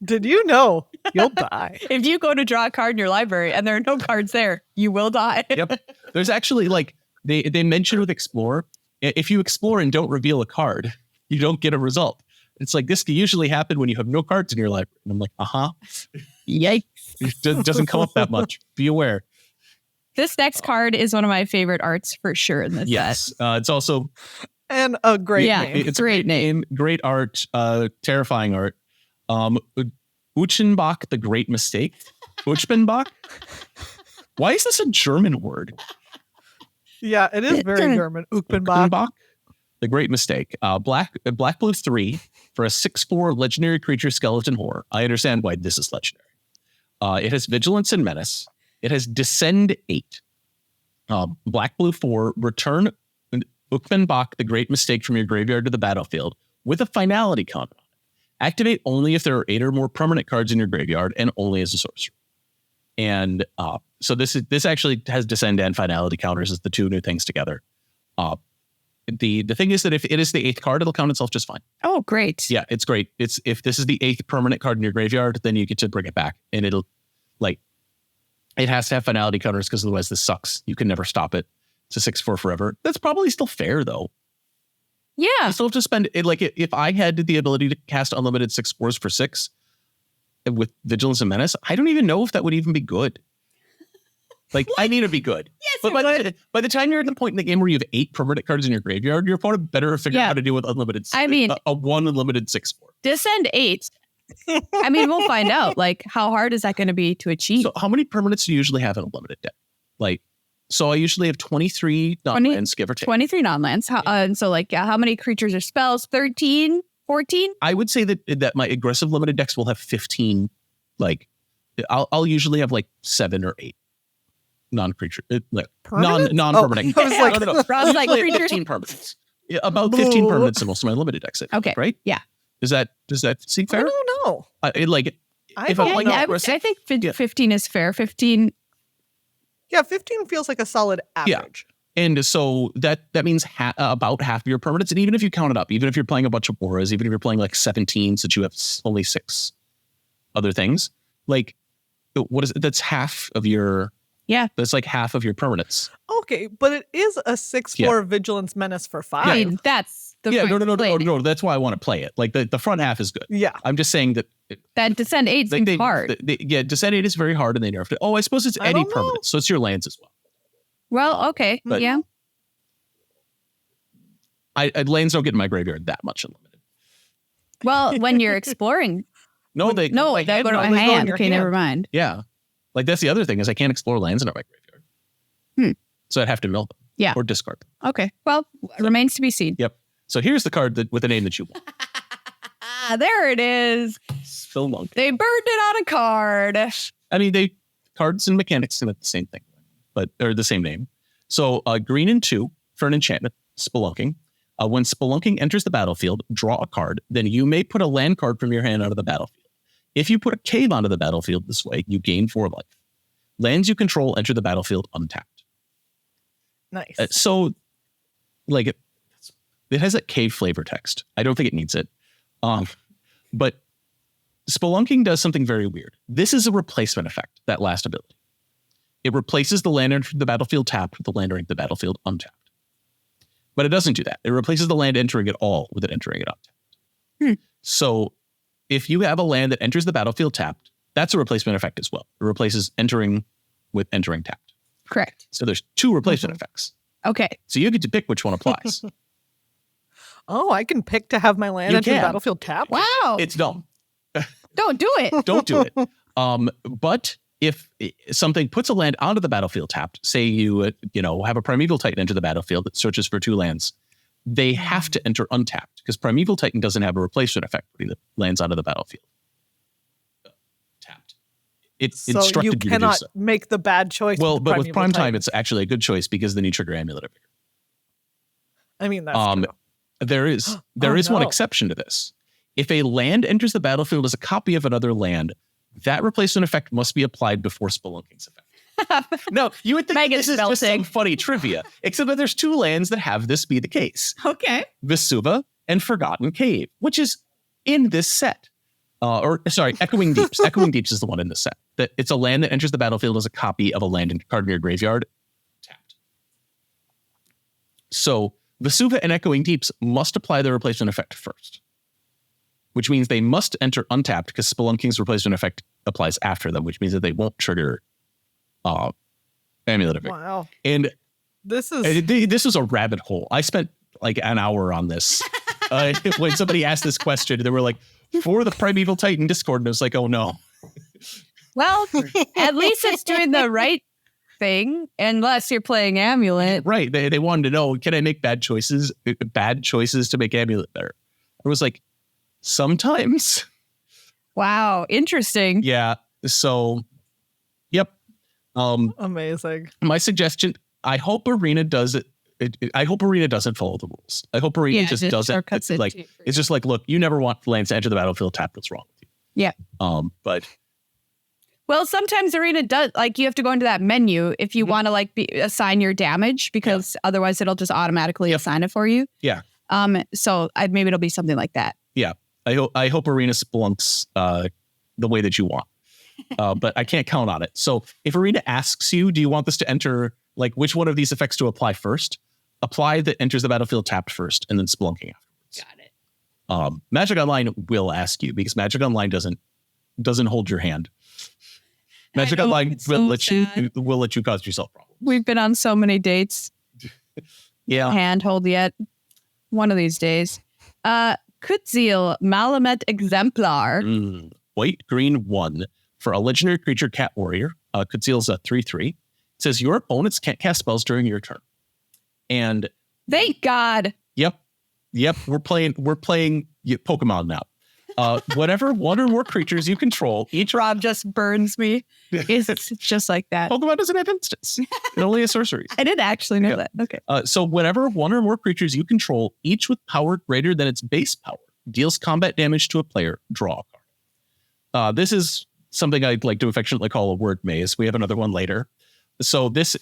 Did you know you'll die? If you go to draw a card in your library and there are no cards there, you will die. Yep. There's actually like they mentioned with Explore, if you explore and don't reveal a card, you don't get a result. It's like this can usually happen when you have no cards in your library. And I'm like, Yikes. It doesn't come up that much. Be aware. This next card is one of my favorite arts for sure in this Yes. set. It's also And a great name. it's a great name. Great art, terrifying art. Uchenbach, the Great Mistake. Uchenbach? Why is this a German word? Yeah, it is very German. Uchenbach. The Great Mistake. Black blue 3 for a 6/4 legendary creature skeleton horror. I understand why this is legendary. It has Vigilance and Menace. It has Descend 8. Black blue 4, return Uchenbach, the Great Mistake from your graveyard to the battlefield with a finality counter. Activate only if there are 8 or more permanent cards in your graveyard and only as a sorcerer. And so this actually has Descend and finality counters as the two new things together. The thing is that if it is the 8th card, it'll count itself just fine. Oh, great. Yeah, it's great. It's if this is the 8th permanent card in your graveyard, then you get to bring it back, and it'll it has to have finality counters because otherwise this sucks. You can never stop it. It's a 6/4 forever. That's probably still fair though. Yeah. I still have to spend it. Like if I had the ability to cast unlimited 6/4s for 6 with Vigilance and Menace, I don't even know if that would even be good. Like I need to be good. Yes, but by the time you're at the point in the game where you have 8 permanent cards in your graveyard, your opponent better figure out how to deal with unlimited. I mean, a 1 unlimited 6/4. Descend 8. I mean, we'll find out. Like, how hard is that going to be to achieve? So how many permanents do you usually have in a limited deck? So I usually have 23 non-lands, give or take. 23 non-lands. And so, how many creatures or spells? 13? 14? I would say that my aggressive limited decks will have 15. I'll usually have 7 or 8 non-creature, non-permanent. I was like, no. Rob's like, Usually creatures. 15 permanents. Yeah, about 15 permanents in most of my limited decks. I think, Okay. right? Yeah. Does that seem I fair? don't know. If I'm playing I think 15 is fair. 15. Yeah, 15 feels like a solid average. And so that means about half of your permanents. And even if you count it up, even if you're playing a bunch of auras, even if you're playing 17, since you have only 6 other things, what is it? That's half of your. Yeah. That's half of your permanents. Okay, but it is a 6/4 Vigilance Menace for 5. I mean, that's the No. That's why I want to play it. The front half is good. Yeah. I'm just saying that. That Descend 8 seems hard. Descent 8 is very hard and they nerfed it. Oh, I suppose it's any permanent. So it's your lands as well. Well, okay. But yeah. Lands don't get in my graveyard that much unlimited. Well, when you're exploring. They go to my hand. Okay, never mind. Yeah. That's the other thing is I can't explore lands in my graveyard. So I'd have to mill them. Yeah. Or discard them. Okay. Well, remains to be seen. Yep. So here's the card with the name that you want. There it is. Spelunking. They burned it on a card. I mean, cards and mechanics are the same thing, or the same name. So 3 and 2 for an enchantment, Spelunking. When Spelunking enters the battlefield, draw a card. Then you may put a land card from your hand onto the battlefield. If you put a cave onto the battlefield this way, you gain 4 life. Lands you control enter the battlefield untapped. Nice. It has that cave flavor text. I don't think it needs it. But Spelunking does something very weird. This is a replacement effect, that last ability. It replaces the land entering the battlefield tapped with the land entering the battlefield untapped. But it doesn't do that. It replaces the land entering it all with it entering it untapped. So if you have a land that enters the battlefield tapped, that's a replacement effect as well. It replaces entering with entering tapped. Correct. So there's 2 replacement effects. Okay. So you get to pick which one applies. Oh, I can pick to have my land enter the battlefield tapped? Wow. It's dumb. Don't do it. Don't do it. But if something puts a land onto the battlefield tapped, say you have a Primeval Titan enter the battlefield that searches for 2 lands, they have to enter untapped because Primeval Titan doesn't have a replacement effect when it lands onto the battlefield. Tapped. It's So instructed you you to do cannot so. make the bad choice. Well, but with Primeval Prime Time, Titan. it's actually a good choice because then you trigger Amulet of Vigor. I mean, that's true. There is one exception to this. If a land enters the battlefield as a copy of another land, that replacement effect must be applied before Spelunking's effect. No, you would think Meghan's this is just some melting. funny trivia, except that there's 2 lands that have this be the case. Okay. Vesuva and Forgotten Cave, which is in this set. Echoing Deeps. Echoing Deeps is the one in this set. That it's a land that enters the battlefield as a copy of a land in card in your graveyard. Tapped. So Vesuva and Echoing Deeps must apply the replacement effect first, which means they must enter untapped because Spelunking's replacement effect applies after them, which means that they won't trigger Amulet of Vigor. Wow. And This is this was a rabbit hole. I spent like an hour on this. When somebody asked this question, they were like, for the Primeval Titan Discord, and I was like, oh no. Well, at least it's doing the right thing, unless you're playing Amulet. Right. They wanted to know, can I make bad choices to make Amulet better? I was like, sometimes. Wow, interesting. Yeah. So, yep. amazing. My suggestion, I hope Arena does it. I hope Arena doesn't follow the rules. I hope Arena just doesn't. shortcuts it Like, too for it's you. just like, look, you never want lands to enter the battlefield tapped. What's wrong with you? Yeah. But Well, sometimes Arena does, like, you have to go into that menu if you want to, like, assign your damage, because otherwise it'll just automatically assign it for you. Yeah. So maybe it'll be something like that. yeah, I hope Arena splunks the way that you want. But I can't count on it. So if Arena asks you, do you want this to enter, like, which one of these effects to apply first? Apply that enters the battlefield tapped first, and then Spelunking afterwards. Got it. Magic Online will ask you, because Magic Online doesn't hold your hand. Magic know, Online it's will so will let you cause yourself problems. We've been on so many dates. Yeah. Handhold yet. One of these days. Kutzil Malamet Exemplar. White, green, 1 for a legendary creature, Cat Warrior. Kutzil's a 3/3. It says your opponents can't cast spells during your turn. And Thank God. Yep. We're playing Pokemon now. Whatever 1 or more creatures you control, each Rob just burns me. It's just like that. Pokemon doesn't have instants. It only has sorceries. I didn't actually know that. Okay. So whenever 1 or more creatures you control, each with power greater than its base power, deals combat damage to a player, draw a card. This is something I'd like to affectionately call a word maze. We have another one later. So this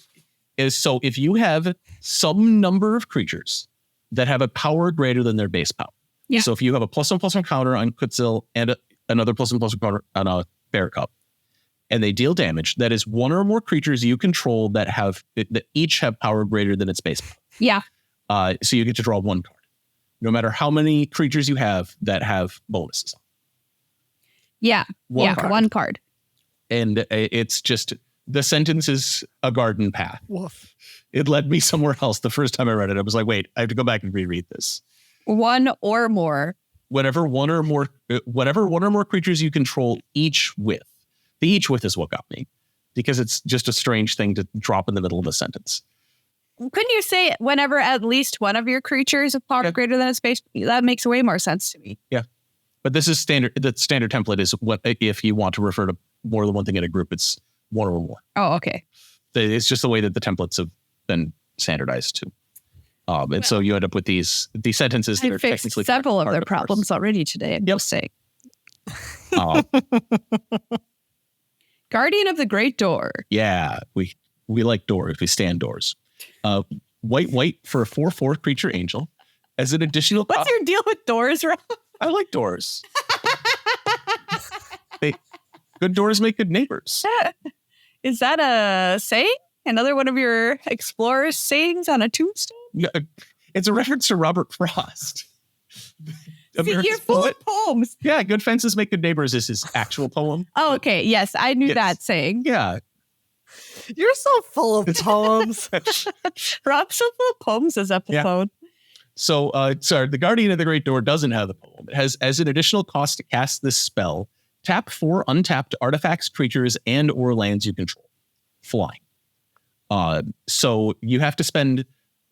is, so if you have some number of creatures that have a power greater than their base power. Yeah. So if you have a +1/+1 counter on Kutzil and another +1/+1 counter on a Bear Cup, and they deal damage, that is 1 or more creatures you control that each have power greater than its base power. Yeah. So you get to draw 1 card, no matter how many creatures you have that have bonuses. Yeah. One card. 1 card. And it's just, the sentence is a garden path. Woof. It led me somewhere else the first time I read it. I was like, wait, I have to go back and reread this. 1 or more. Whatever one or more creatures you control each with. The each with is what got me, because it's just a strange thing to drop in the middle of a sentence. Couldn't you say whenever at least one of your creatures of power greater than its base? That makes way more sense to me. Yeah. But this is standard. The standard template is what, if you want to refer to more than one thing in a group, it's 1 or more. Oh, okay. It's just the way that the templates have been standardized to. And so you end up with these sentences that I are fixed technically several of part their the problems already today. I'm just saying. course. Guardian of the Great Door. Yeah, we like doors. We stand doors. White for a 4/4 creature angel. As an additional What's your deal with doors, Rob? I like doors. Good doors make good neighbors. Is that a saying? Another one of your explorer's sayings on a tombstone? Yeah, it's a reference to Robert Frost. See, America's you're full poet. of poems. Yeah, good fences make good neighbors is his actual poem. Oh, okay. Yes, I knew Yes. that saying. Yeah. You're so full of poems. Rob's so full of poems this episode. So, the Guardian of the Great Door doesn't have the poem. It has, as an additional cost to cast this spell, tap 4 untapped artifacts, creatures, and or lands you control. Flying. So you have to spend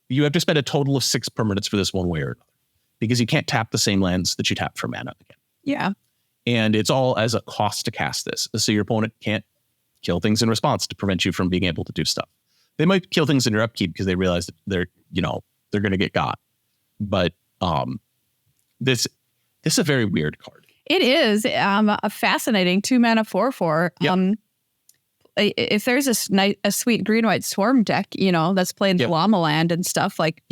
you have to spend a total of 6 permanents for this one way or another, because you can't tap the same lands that you tap for mana again. Yeah. And it's all as a cost to cast this. So your opponent can't kill things in response to prevent you from being able to do stuff. They might kill things in your upkeep because they realize that they're going to get got. But this is a very weird card. It is a fascinating 2-mana 4/4. Yep. If there's a sweet green-white swarm deck, that's playing Llama Land and stuff, like,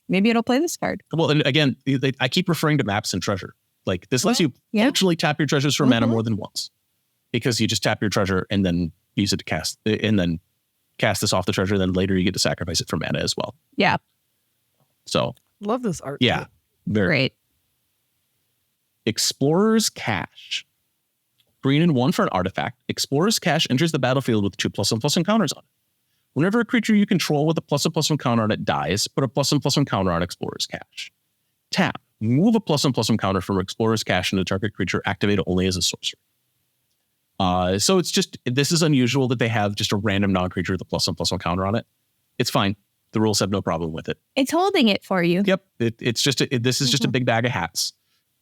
maybe it'll play this card. Well, and again, I keep referring to maps and treasure. Like, this lets you actually tap your treasures for mana more than once, because you just tap your treasure and then use it to cast, and then cast this off the treasure. Then later you get to sacrifice it for mana as well. Yeah. So Love this art. yeah, very Great. Explorer's Cache. Green and 1 for an artifact. Explorer's Cache enters the battlefield with 2+1/+1 counters on it. Whenever a creature you control with a +1/+1 counter on it dies, put a +1/+1 counter on Explorer's Cache. Tap. Move a +1/+1 counter from Explorer's Cache into target creature. Activate it only as a sorcery. So it's just, this is unusual that they have just a random non-creature with a +1/+1 counter on it. It's fine. The rules have no problem with it. It's holding it for you. Yep. It's just, this is just a big bag of hats.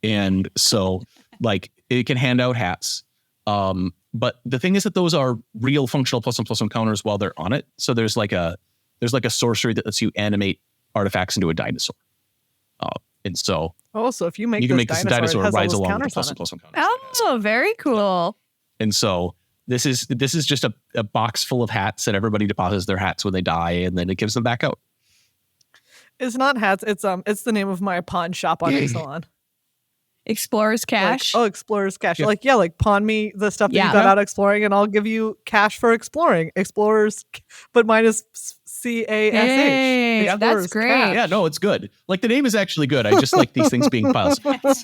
And so, like, it can hand out hats. But the thing is that those are real functional +1/+1 counters while they're on it. So there's like a sorcery that lets you animate artifacts into a dinosaur. And so so if you you can make this dinosaur it has rides all those along with counters the on it. +1/+1 counters. Oh, very cool. And so this is just a box full of hats, and everybody deposits their hats when they die, and then it gives them back out. It's not hats. It's the name of my pawn shop on Ixalan. Explorer's Cache. Explorer's Cache. Yep. Like pawn me the stuff that you got out exploring, and I'll give you cash for exploring. Explorers, but minus CASH. Hey, that's Explorer's great. Cache. Yeah, no, it's good. Like, the name is actually good. I just like these things being piles of hats.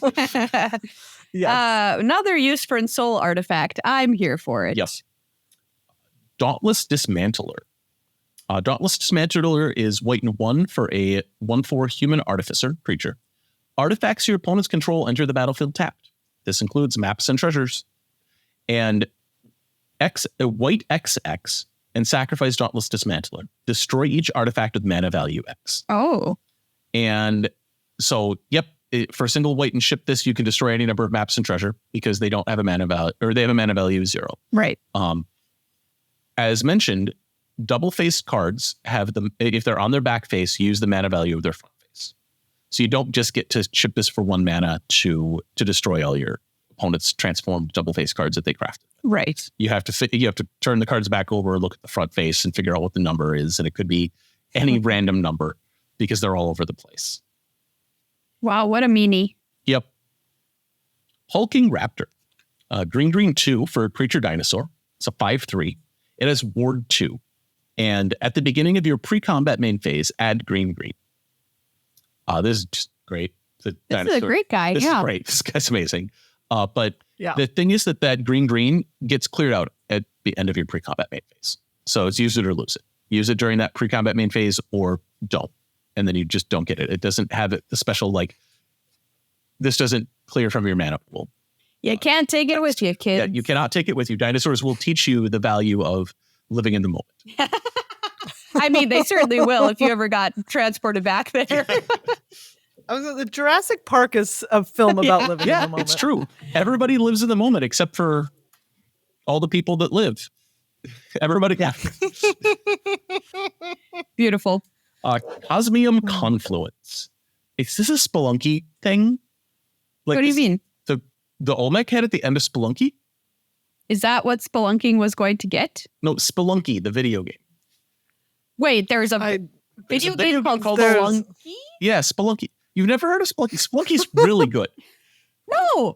Yes. Another use for Ensoul artifact. I'm here for it. Yes. Dauntless Dismantler. Dauntless Dismantler is white and 1 for a 1/4 human artificer creature. Artifacts your opponent's control enter the battlefield tapped. This includes maps and treasures. And white XX and sacrifice Dauntless Dismantler. Destroy each artifact with mana value X. Oh. And so, for a single white and ship this, you can destroy any number of maps and treasure because they don't have a mana value, or they have a mana value of 0. Right. As mentioned, double-faced cards have them, if they're on their back face, use the mana value of their front face. So you don't just get to ship this for 1 mana to destroy all your opponent's transformed double-faced cards that they crafted. Right. You have to turn the cards back over, look at the front face, and figure out what the number is, and it could be any random number because they're all over the place. Wow, what a meanie. Yep. Hulking Raptor. Green 2 for a creature dinosaur. It's a 5/3. It has Ward 2. And at the beginning of your pre-combat main phase, add green. This is just great. This is a great guy. This is great. This guy's amazing. But Yeah. the thing is that green gets cleared out at the end of your pre-combat main phase. So it's use it or lose it. Use it during that pre-combat main phase or don't. And then you just don't get it. It doesn't have the special, like, this doesn't clear from your mana pool. You can't take it with you, kid. Yeah, you cannot take it with you. Dinosaurs will teach you the value of living in the moment. I mean, they certainly will if you ever got transported back there. The Jurassic Park is a film about living in the moment. It's true. Everybody lives in the moment except for all the people that live. Everybody, yeah. Beautiful. Cosmium Confluence. Is this a Spelunky thing? Like, What do you mean? The Olmec head at the end of Spelunky? Is that what spelunking was going to get? No, Spelunky, the video game. Wait, there's a video game called Spelunky? Yeah, Spelunky. You've never heard of Spelunky? Spelunky's really good. No.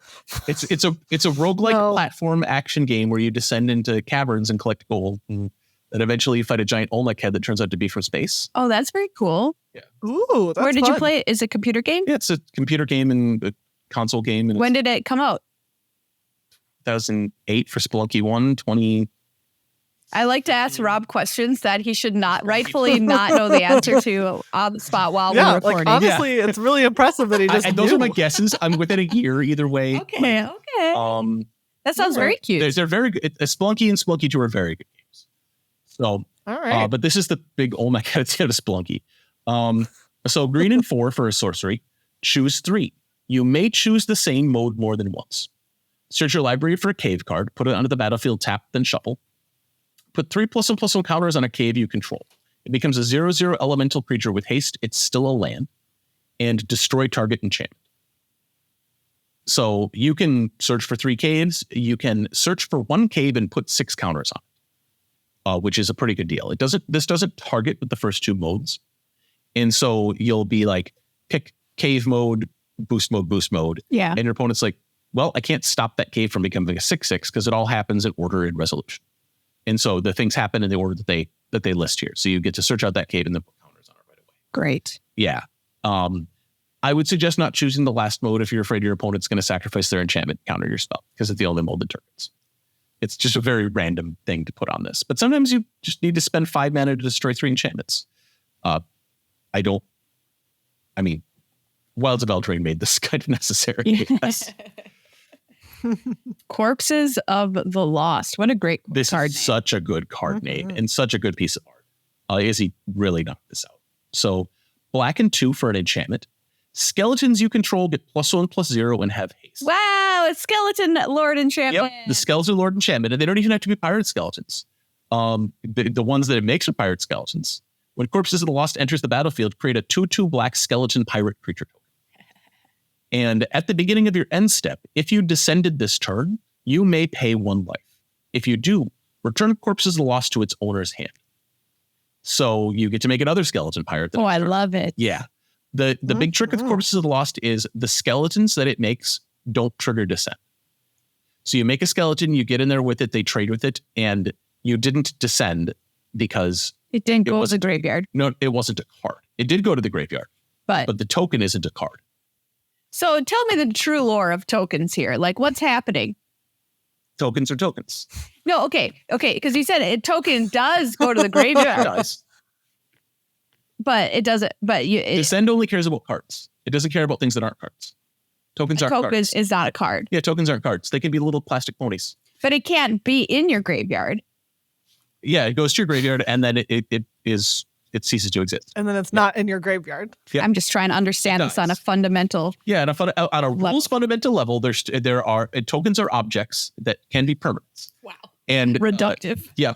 It's a roguelike platform action game where you descend into caverns and collect gold, and then eventually you fight a giant Olmec head that turns out to be from space. Oh, that's very cool. Yeah. Ooh, that's Where did you fun. play it? Is it a computer game? Yeah, it's a computer game and a console game. And When did it come out? 2008 for Spelunky 1, 20. I like to ask Rob questions that he should rightfully not know the answer to on the spot while we're recording. Like, honestly, it's really impressive that he just Those knew. are my guesses. I'm within a year either way. Okay. That sounds very cute. They're very good. Spelunky and Spelunky 2 are very good games. So, all right. but this is the big Olmec head at the end of Spelunky. So green and 4 for a sorcery. Choose 3. You may choose the same mode more than once. Search your library for a cave card. Put it onto the battlefield, tap, then shuffle. Put 3+1/+1 counters on a cave you control. It becomes a 0/0 elemental creature with haste. It's still a land. And destroy target enchantment. So you can search for 3 caves. You can search for 1 cave and put 6 counters on it, which is a pretty good deal. This doesn't target with the first 2 modes. And so you'll be like, pick cave mode, boost mode, boost mode. Yeah. And your opponent's like, well, I can't stop that cave from becoming a 6/6 because it all happens in order and resolution. And so the things happen in the order that they list here. So you get to search out that cave and then put counters on it right away. Great. Yeah. I would suggest not choosing the last mode if you're afraid your opponent's going to sacrifice their enchantment to counter your spell, because it's the only mode that targets. It's just a very random thing to put on this. But sometimes you just need to spend 5 mana to destroy 3 enchantments. Wilds of Eldraine made this kind of necessary. Yes. Corpses of the Lost. What a great This card is name. such a good card name and such a good piece of art. Izzy really knocked this out. So black and 2 for an enchantment. Skeletons you control get +1/+0 and have haste. Wow, it's Skeleton Lord Enchantment. Yep, the Skeleton Lord Enchantment. And they don't even have to be pirate skeletons. The ones that it makes are pirate skeletons. When Corpses of the Lost enters the battlefield, create a 2/2 black skeleton pirate creature token. And at the beginning of your end step, if you descended this turn, you may pay 1 life. If you do, return Corpses of the Lost to its owner's hand. So you get to make another skeleton pirate. Oh, I love it. Yeah. The big trick with Corpses of the Lost is the skeletons that it makes don't trigger descent. So you make a skeleton, you get in there with it, they trade with it, and you didn't descend because It didn't go to the graveyard. No, it wasn't a card. It did go to the graveyard, but the token isn't a card. So tell me the true lore of tokens here. Like, what's happening? Tokens are tokens. No, okay, because you said a token does go to the graveyard. It does. But it doesn't. But Descend only cares about cards. It doesn't care about things that aren't cards. Tokens aren't cards. Token is not a card. Yeah, tokens aren't cards. They can be little plastic ponies. But it can't be in your graveyard. Yeah, it goes to your graveyard and then it ceases to exist. And then it's not in your graveyard. Yep. I'm just trying to understand this on a fundamental. Yeah, on a rules fundamental level, there are tokens are objects that can be permanents. Wow. And reductive. Yeah.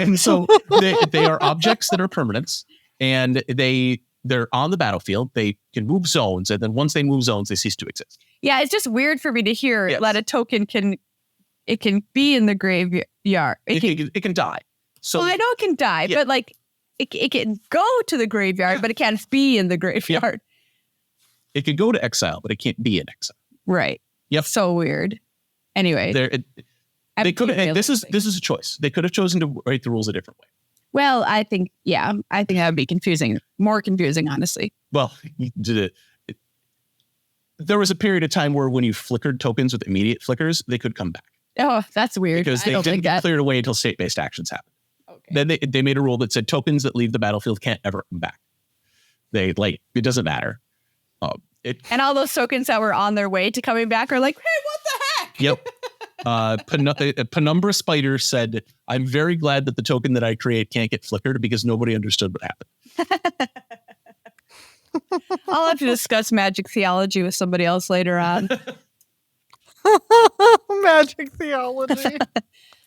And so they are objects that are permanents, and they're on the battlefield. They can move zones, and then once they move zones, they cease to exist. Yeah, it's just weird for me to hear that a token can be in the graveyard. It can die. So I know it can die, but like it can go to the graveyard, but it can't be in the graveyard. It could go to exile, but it can't be in exile. Right. Yep. So weird. Anyway, they could have. This is a choice. They could have chosen to write the rules a different way. Well, I think that would be confusing. More confusing, honestly. Well, there was a period of time where when you flickered tokens with immediate flickers, they could come back. Oh, that's weird. Because they didn't get cleared away until state-based actions happened. Okay. Then they made a rule that said tokens that leave the battlefield can't ever come back. It doesn't matter. And all those tokens that were on their way to coming back are like, hey, what the heck? Yep. Penumbra Spider said, I'm very glad that the token that I create can't get flickered because nobody understood what happened. I'll have to discuss magic theology with somebody else later on. Magic theology.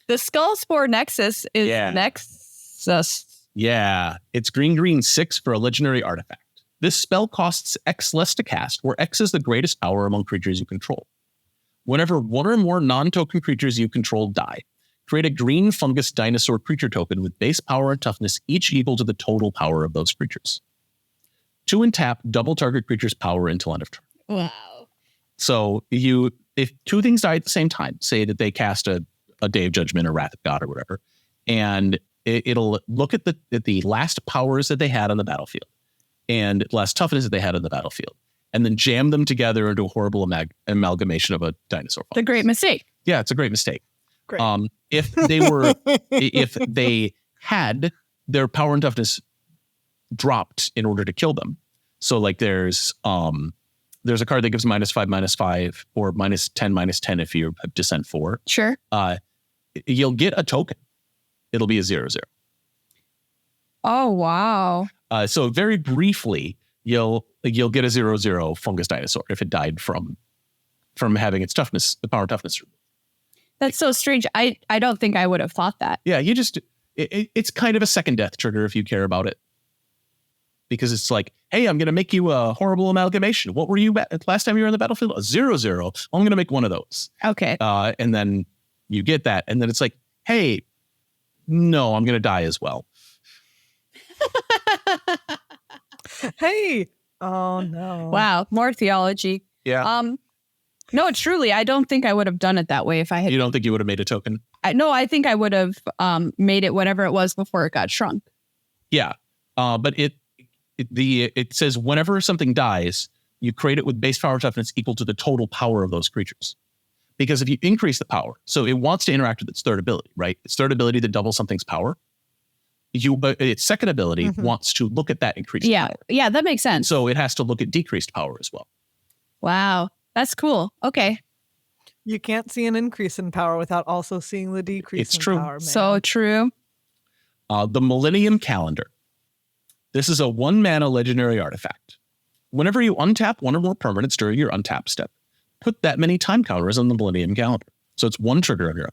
The Skull Spore Nexus is Nexus. Yeah. It's green 6 for a legendary artifact. This spell costs X less to cast, where X is the greatest power among creatures you control. Whenever one or more non-token creatures you control die, create a green fungus dinosaur creature token with base power and toughness, each equal to the total power of those creatures. 2 and tap, double target creature's power until end of turn. Wow. So if 2 things die at the same time, say that they cast a Day of Judgment or Wrath of God or whatever, and it'll look at the last powers that they had on the battlefield and last toughness that they had on the battlefield, and then jam them together into a horrible amalgamation of a dinosaur. The great mistake. Yeah, it's a great mistake. Great. If they had their power and toughness dropped in order to kill them, so like there's a card that gives -5/-5 or -10/-10 if you have descent 4. Sure. You'll get a token. It'll be a 0/0. Oh, wow. So very briefly, you'll get a 0/0 fungus dinosaur if it died from having its toughness, the power toughness. That's so strange. I don't think I would have thought that. Yeah, it's kind of a second death trigger if you care about it. Because it's like, hey, I'm going to make you a horrible amalgamation. What were you last time you were on the battlefield? A 0/0. Well, I'm going to make one of those. Okay. And then you get that. And then it's like, hey, no, I'm going to die as well. Hey. Oh, no. Wow. More theology. Yeah. No, truly, I don't think I would have done it that way if I had. You don't think you would have made a token? No, I think I would have made it whatever it was before it got shrunk. Yeah. But it says whenever something dies, you create it with base power toughness equal to the total power of those creatures. Because if you increase the power, so it wants to interact with its third ability, right? Its third ability to double something's power. Its second ability wants to look at that increased power. Yeah, that makes sense. So it has to look at decreased power as well. Wow, that's cool. Okay. You can't see an increase in power without also seeing the decrease in true. power. Man. So true. The Millennium Calendar. This is a 1-mana legendary artifact. Whenever you untap one or more permanents during your untap step, put that many time counters on the Millennium Calendar. So it's one trigger of your own.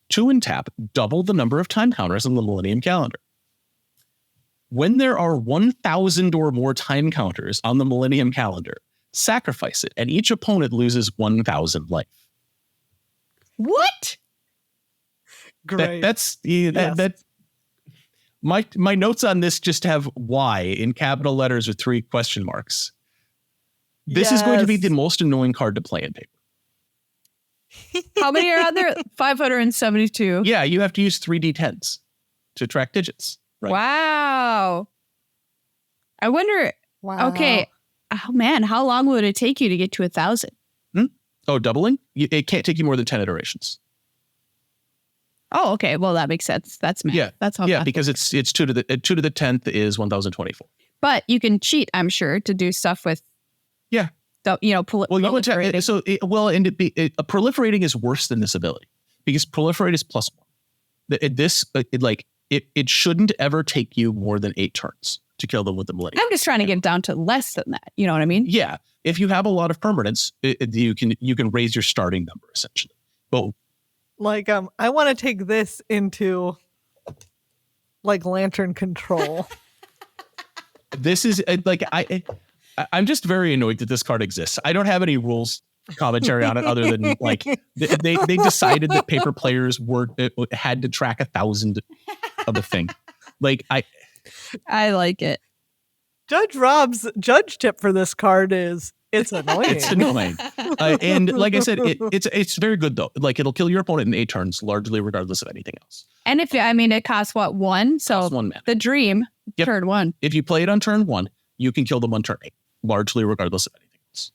2 and tap, double the number of time counters on the Millennium Calendar. When there are 1,000 or more time counters on the Millennium Calendar, sacrifice it, and each opponent loses 1,000 life. What? Great. My notes on this just have Y in capital letters with 3 question marks. This is going to be the most annoying card to play in paper. How many are out there? 572. Yeah, you have to use 3d10s to track digits. Right? Wow. I wonder. Wow. Okay. Oh man, how long would it take you to get to 1,000? Oh, doubling? It can't take you more than 10 iterations. Oh, okay. Well, that makes sense. That's math. Yeah, that's how. Yeah, math because works. it's 2 to the 10th is 1,024. But you can cheat, I'm sure, to do stuff with. Yeah. Proliferating. Proliferating is worse than this ability because proliferate is +1. It shouldn't ever take you more than 8 turns to kill them with the Millennium. I'm just trying to get down to less than that. You know what I mean? Yeah, if you have a lot of permanents, you can raise your starting number essentially. But Like, I want to take this into like lantern control. this is I'm just very annoyed that this card exists. I don't have any rules commentary on it other than like they decided that paper players had to track 1,000 of a thing. Like I like it. Judge Rob's judge tip for this card is it's annoying. It's annoying. And like I said, it's very good though. Like it'll kill your opponent in 8 turns, largely regardless of anything else. And it costs what, 1? So Costs 1 mana. the dream, Yep. turn 1. If you play it on turn 1, you can kill them on turn 8, largely regardless of anything else.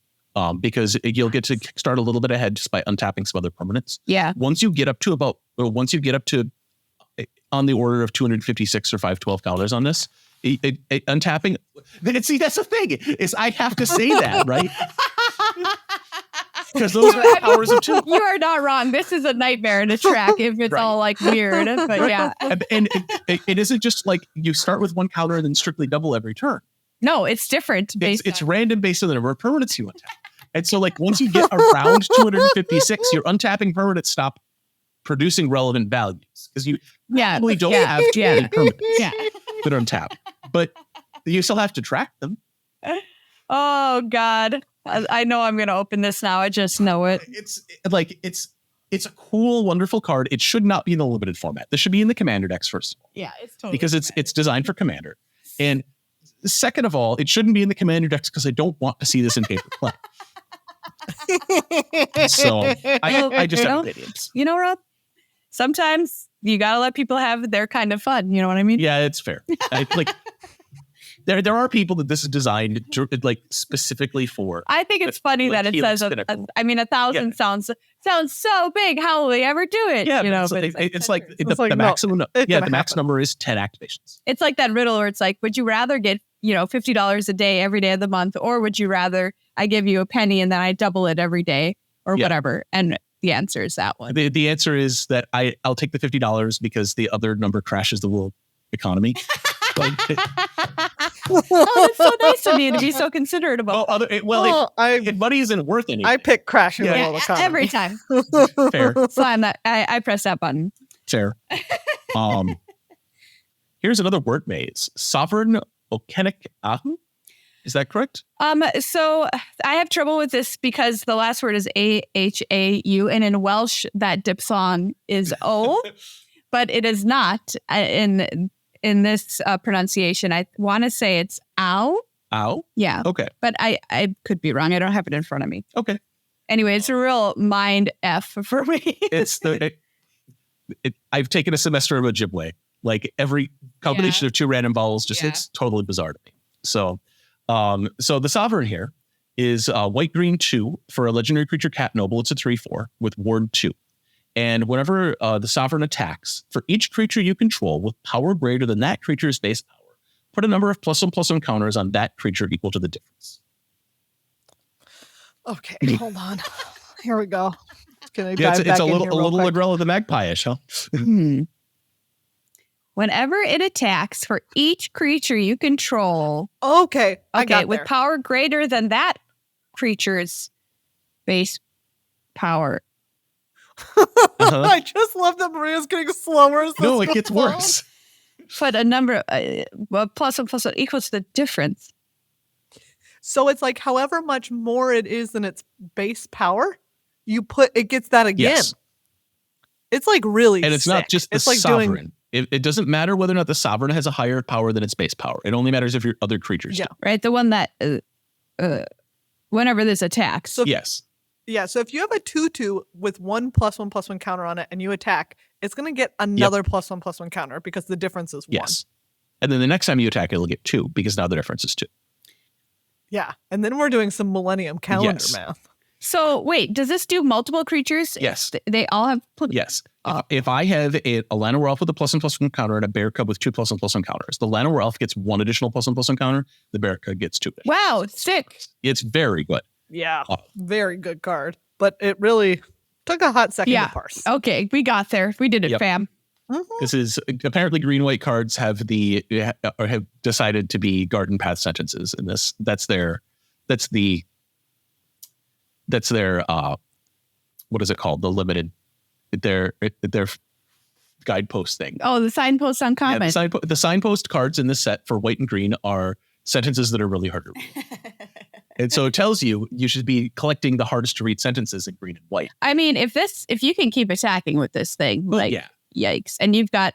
Because you'll get to start a little bit ahead just by untapping some other permanents. Yeah. Once you get up to on the order of 256 or 512 counters on this, untapping. See, that's the thing is I have to say that, right? Because those are the powers of 2. You are not wrong. This is a nightmare to track if it's Right. all like weird. But yeah. And it isn't just like you start with 1 counter and then strictly double every turn. No, it's different. It's random based on the number of permanents you untap. And so like once you get around 256, your untapping permanents stop producing relevant values because you probably don't have any permanents that untap. But you still have to track them. Oh God. I know I'm gonna open this now. I just know it. It's a cool, wonderful card. It should not be in the limited format. This should be in the Commander decks first of all. Yeah, it's totally Because it's designed for Commander. And second of all, it shouldn't be in the Commander decks because I don't want to see this in paper play. So I just have idiots. You know, Rob, sometimes you gotta let people have their kind of fun. You know what I mean? Yeah, it's fair. There are people that this is designed to like specifically for. I think it's funny like that it Helix says, Pinnacle. 1,000 sounds so big. How will they ever do it? Yeah, you know, it's but like, like, the no, maximum. it's Yeah, gonna the max happen. number is 10 activations. it's like that riddle where it's like, would you rather get, $50 a day every day of the month, or would you rather I give you a penny and then I double it every day or whatever? And the answer is that one. The answer is that I'll take the $50 because the other number crashes the world economy. Oh, that's so nice of you to be so considerate about. money isn't worth anything. I pick Crash in the Yeah, World Economy. every time. Fair. Slam that. I press that button. Fair. Here's another word maze. Sovereign Okenic Ahu. Is that correct? So I have trouble with this because the last word is AHAU, and in Welsh that diphthong is O, but it is not in this pronunciation. I want to say it's ow. Ow? Yeah. Okay. But I could be wrong. I don't have it in front of me. Okay. Anyway, it's a real mind F for me. I've taken a semester of Ojibwe. Like every combination of two random vowels, it's totally bizarre to me. So the sovereign here is white, green 2 for a legendary creature cat noble. It's a 3/4 with ward 2. And whenever the sovereign attacks, for each creature you control with power greater than that creature's base power, put a number of +1/+1 counters on that creature equal to the difference. Okay, hold on. Here we go. It's a little Agrella the Magpie-ish, huh? Whenever it attacks, for each creature you control. Okay, I got with there. power greater than that creature's base power. I just love that Maria's getting slower. No, it gets worse. But a number +1/+1 equals the difference. So it's like however much more it is than its base power, it gets that again. Yes. It's like really And it's sick. not just the It's like sovereign. It doesn't matter whether or not the sovereign has a higher power than its base power. It only matters if your other creatures do. Right? The one that whenever this attacks. So yes. Yeah, so if you have a 2/2 with one +1/+1 counter on it and you attack, it's going to get another +1/+1 counter because the difference is 1. Yes. And then the next time you attack, it'll get 2 because now the difference is 2. Yeah, and then we're doing some Millennium Calendar math. So wait, does this do multiple creatures? Yes. They all have. Yes. If I have a Llanowar Elf with a +1/+1 counter and a Bear Cub with 2 +1/+1 counters, the Llanowar Elf gets 1 additional +1/+1 counter. The Bear Cub gets 2. Wow, sick. It's very good. Yeah, very good card. But it really took a hot second to parse. Okay, we got there. We did it, fam. Mm-hmm. This is apparently green-white cards have decided to be garden path sentences in this. That's their what is it called? The limited their guidepost thing. Oh, the signpost on comment. Yeah, the signpost cards in this set for white and green are sentences that are really hard to read. And so it tells you should be collecting the hardest to read sentences in green and white. I mean, if you can keep attacking with this thing, yikes. And you've got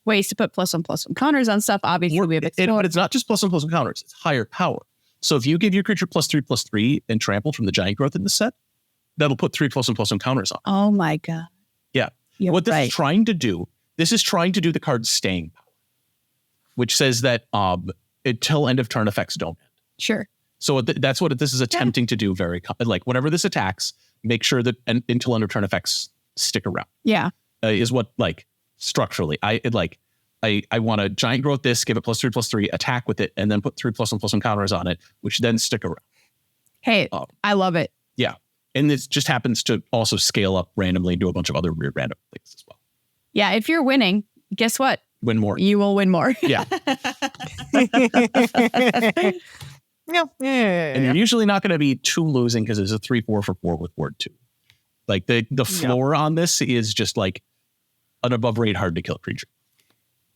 ways to put +1/+1 counters on stuff. Obviously, we have but it's not just +1/+1 counters, it's higher power. So if you give your creature +3/+3 and trample from the giant growth in the set, that'll put 3 +1/+1 counters on. Oh my God. Yeah. What this is trying to do, the card staying power, which says that until end of turn effects don't end. Sure. So that's what this is attempting to do. Like whenever this attacks, make sure that until end of turn effects stick around. Yeah. Is what structurally I want a giant growth this, give it +3/+3, attack with it, and then put 3 +1/+1 counters on it, which then stick around. Hey, I love it. Yeah. And this just happens to also scale up randomly and do a bunch of other weird random things as well. Yeah, if you're winning, guess what? Win more. You will win more. Yeah. Yeah. And you're usually not going to be too losing because it's a 3/4 for 4 with word 2. Like the floor on this is just like an above rate hard to kill creature.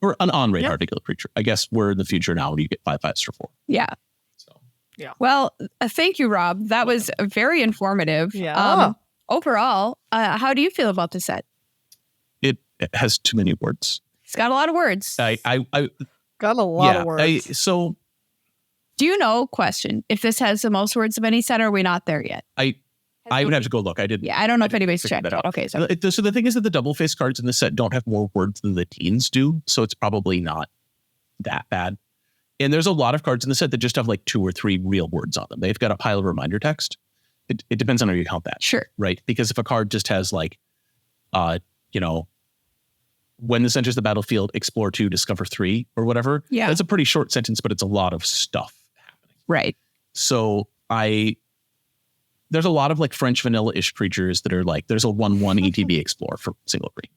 Or an on rate hard to kill creature. I guess we're in the future now when you get 5/5s for 4. Yeah. So Well, thank you, Rob. That was very informative. Yeah. Overall, how do you feel about the set? It has too many words. It's got a lot of words. I got a lot of words. Do you know, question, if this has the most words of any set, or are we not there yet? I would have to go look. I didn't. Yeah, I don't know if anybody's checked that it. out. Okay, so So the thing is that the double face cards in the set don't have more words than the teens do, so it's probably not that bad. And there's a lot of cards in the set that just have like 2 or 3 real words on them. They've got a pile of reminder text. It depends on how you count that. Sure. Right? Because if a card just has like, when this enters the battlefield, explore 2, discover 3, or whatever. Yeah. That's a pretty short sentence, but it's a lot of stuff happening. Right. So there's a lot of like French vanilla-ish creatures that are like, there's a 1/1 ETB explore for single green.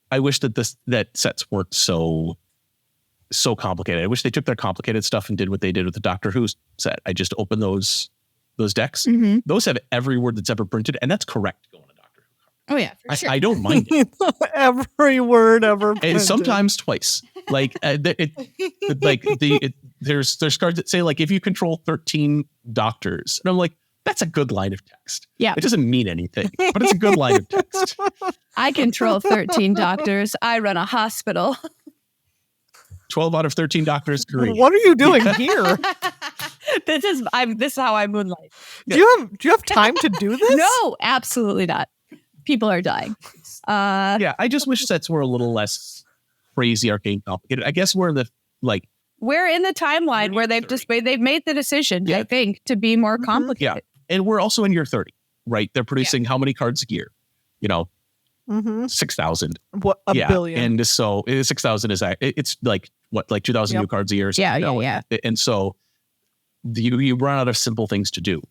I wish that that sets worked so so complicated. I wish they took their complicated stuff and did what they did with the Doctor Who set. I just opened those decks. Mhm. Those have every word that's ever printed, and that's correct going to Doctor Who. Oh yeah, for sure. I don't mind it. Every word ever And printed. sometimes twice. Like there's cards that say like if you control 13 doctors, and I'm like, that's a good line of text. Yeah. It doesn't mean anything, but it's a good line of text. I control 13 doctors. I run a hospital. 12 out of 13 doctors agree. What are you doing here? This is how I moonlight. Do you have time to do this? No, absolutely not. People are dying. Yeah, I just wish sets were a little less crazy, arcane, complicated. I guess we're in the We're in the timeline where they've made the decision, Yeah. I think, to be more complicated. and we're also in year 30, right? They're producing how many cards a year? 6,000. What, a billion? And so 6,000 is it's like 2,000 new cards a year. Or Yeah, something. yeah. And so you run out of simple things to do.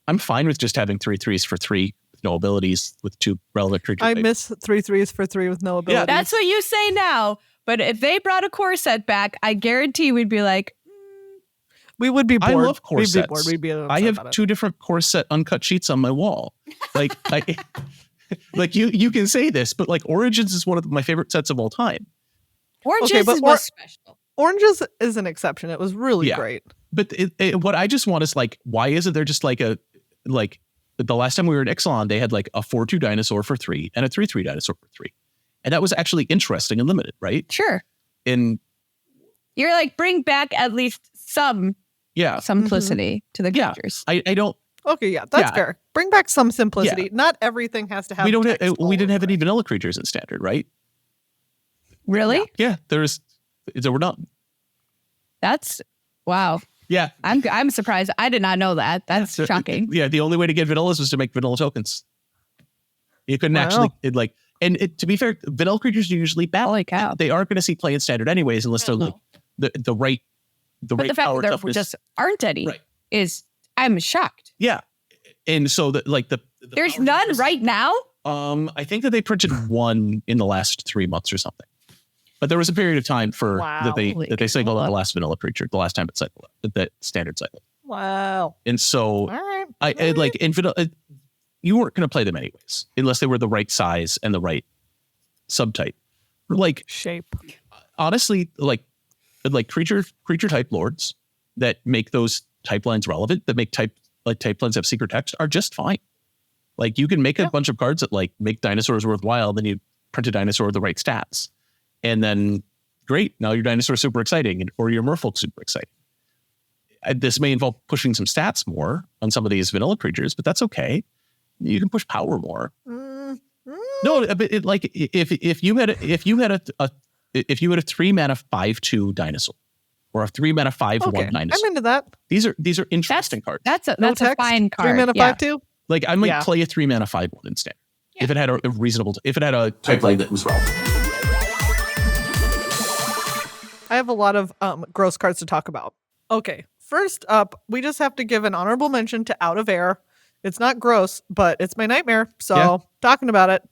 I'm fine with just having 3/3s for 3 with no abilities with 2 relevant creatures. I miss 3/3s for 3 with no abilities. That's what you say now. But if they brought a core set back, I guarantee we'd be like, we would be bored. I love core We'd sets. be bored. We'd be upset I have about it. 2 different core set uncut sheets on my wall. Like you can say this, but like Origins is one of my favorite sets of all time. Oranges but was special. Oranges is an exception. It was really Yeah. great. But what I just want is like, why isn't there just like the last time we were in Ixalan, they had like a 4/2 dinosaur for 3 and a 3/3 dinosaur for 3. And that was actually interesting and limited, right? Sure. And You're like, bring back at least some yeah, simplicity to the Yeah. creatures. I don't, Okay, yeah, that's Yeah. fair. Bring back some simplicity. Not everything has to have. we don't, text all we didn't have over any it. vanilla creatures in standard, right? Really? Yeah, there were none. That's wow. Yeah. I'm surprised. I did not know that. That's So, shocking. Yeah, the only way to get vanillas was to make vanilla tokens. You couldn't Wow. actually to be fair, vanilla creatures are usually bad. Holy cow. They aren't going to see play in standard anyways, unless they're like the right But the fact power that there toughness. just aren't any Right. is, I'm shocked. Yeah, and so the There's power none toughness- right now. I think that they printed one in the last 3 months or something. But there was a period of time for Wow. that they Holy cycled out cow. the last vanilla creature, the last time it cycled out, that standard cycle. Wow. And so All right. I like in vanilla, you weren't going to play them anyways, unless they were the right size and the right subtype. Like Shape. honestly, like creature type lords that make those type lines relevant, that make type lines have secret text, are just fine. Like you can make a bunch of cards that like make dinosaurs worthwhile, then you print a dinosaur with the right stats, and then great, now your dinosaur is super exciting, or your merfolk super exciting. This may involve pushing some stats more on some of these vanilla creatures, but that's okay. You can push power more. No, but if you had a 3 mana 5/2 dinosaur or a 3 mana 5/1 Okay, dinosaur, I'm into that. these are interesting cards. That's a No text, fine card. 3 mana, Yeah. 5/2. Like I might Yeah. play a 3 mana 5/1 instead if it had a reasonable, if it had a type line that was relevant. I have a lot of gross cards to talk about. Okay, first up, we just have to give an honorable mention to Out of Air. It's not gross, but it's my nightmare. So Yeah. talking about it,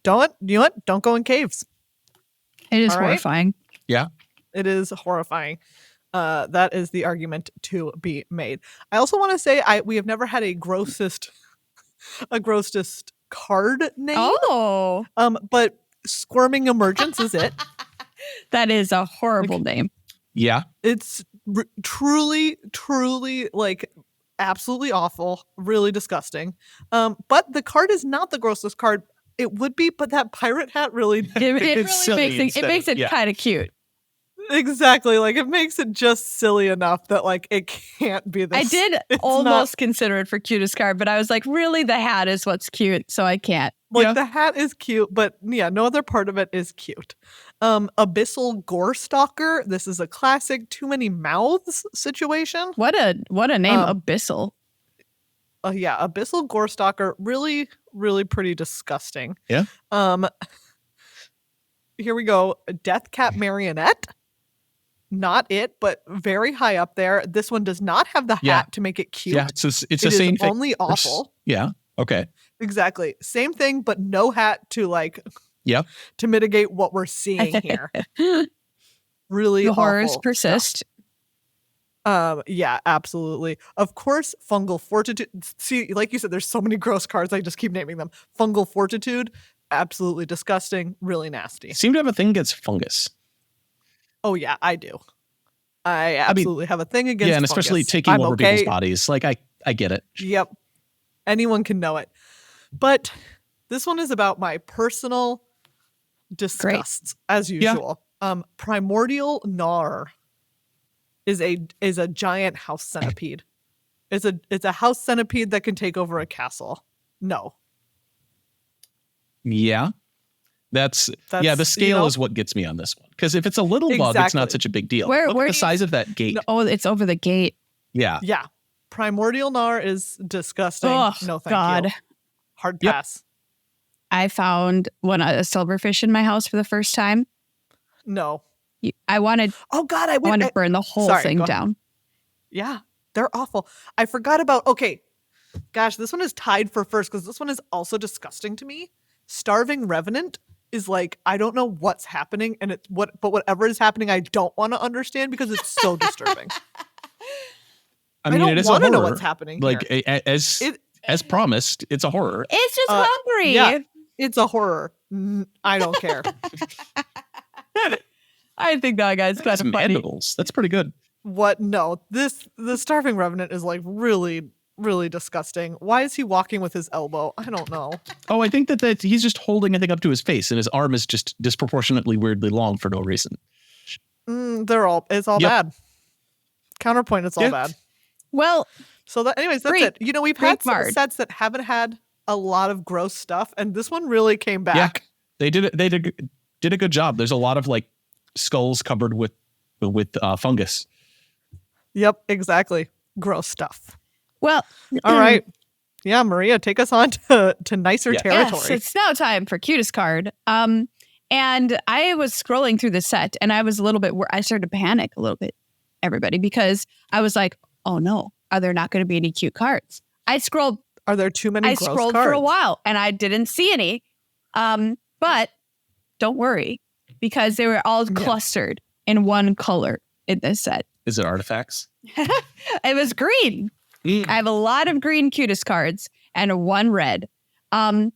don't go in caves. It is All right. horrifying. Yeah, It is horrifying. That is the argument to be made. I also want to say we have never had a grossest card name. Oh, But Squirming Emergence is it. that is a horrible name. yeah. It's truly like absolutely awful, really disgusting. But the card is not the grossest card. It would be, but that pirate hat really It really It's silly makes it yeah. kind of cute. exactly like it makes it just silly enough that like it can't be this. I did it's almost consider it for cutest card, but I was like, really, the hat is what's cute, so I can't. Like Yeah. the hat is cute, but yeah, no other part of it is cute. Abyssal Gore Stalker. This is a classic too many mouths situation. What a name, Um, Abyssal. Yeah, Abyssal Gore Stalker, really, really pretty disgusting. Yeah. Here we go. Death Cat Marionette. Not it, but very high up there. This one does not have the hat Yeah. to make it cute. Yeah, it's the It is same thing. only awful. Yeah. Okay. Exactly. Same thing, but no hat to like Yep. to mitigate what we're seeing here. really The horrors awful persist. stuff. Yeah, absolutely. Of course, fungal fortitude. See, like you said, there's so many gross cards. I just keep naming them. Fungal fortitude, absolutely disgusting, really nasty. Seem to have a thing against fungus. Oh yeah, I do. I absolutely have a thing against Yeah, and fungus. especially taking I'm over okay. people's bodies. Like I get it. Yep. Anyone can know it. But this one is about my personal disgusts, as usual. Primordial Gnar is a giant house centipede. It's a house centipede that can take over a castle. No. Yeah. That's the scale is what gets me on this one. Because if it's a little bug, it's not such a big deal. Where Look at the size of that gate. No, oh, it's over the gate. Yeah. Yeah. Primordial Gnar is disgusting. Oh, no thank God. you. Hard pass. I found a silverfish in my house for the first time. No. I wanted to burn the whole thing down. Yeah, they're awful. I forgot about, okay, gosh, this one is tied for first because this one is also disgusting to me. Starving Revenant is like, I don't know what's happening, and but whatever is happening, I don't want to understand because it's so disturbing. I mean, it is a horror. I don't know what's happening. Like here. as promised, it's a horror. It's just hungry. Yeah, it's a horror. I don't care. I think that guy's kind of funny. Mandibles. That's pretty good. What? No, the Starving Revenant is like really, really disgusting. Why is he walking with his elbow? I don't know. Oh, I think that he's just holding a thing up to his face, and his arm is just disproportionately weirdly long for no reason. It's all bad. Counterpoint, it's all bad. Well, so anyways, that's it. You know, we've had some sets that haven't had a lot of gross stuff, and this one really came back. Yeah, they did it. They did a good job. There's a lot of like skulls covered with fungus. Yep, exactly. Gross stuff. Well, all right. Yeah, Maria, take us on to nicer territory. Yes, it's now time for Cutest card. And I was scrolling through the set, and I was a little bit. I started to panic a little bit, everybody, because I was like, "Oh no, are there not going to be any cute cards?" I scrolled. Are there too many? I scrolled for a while, and I didn't see any. But don't worry, because they were all clustered in one color in this set. Is it artifacts? It was green. I have a lot of green Cutest cards and one red. You're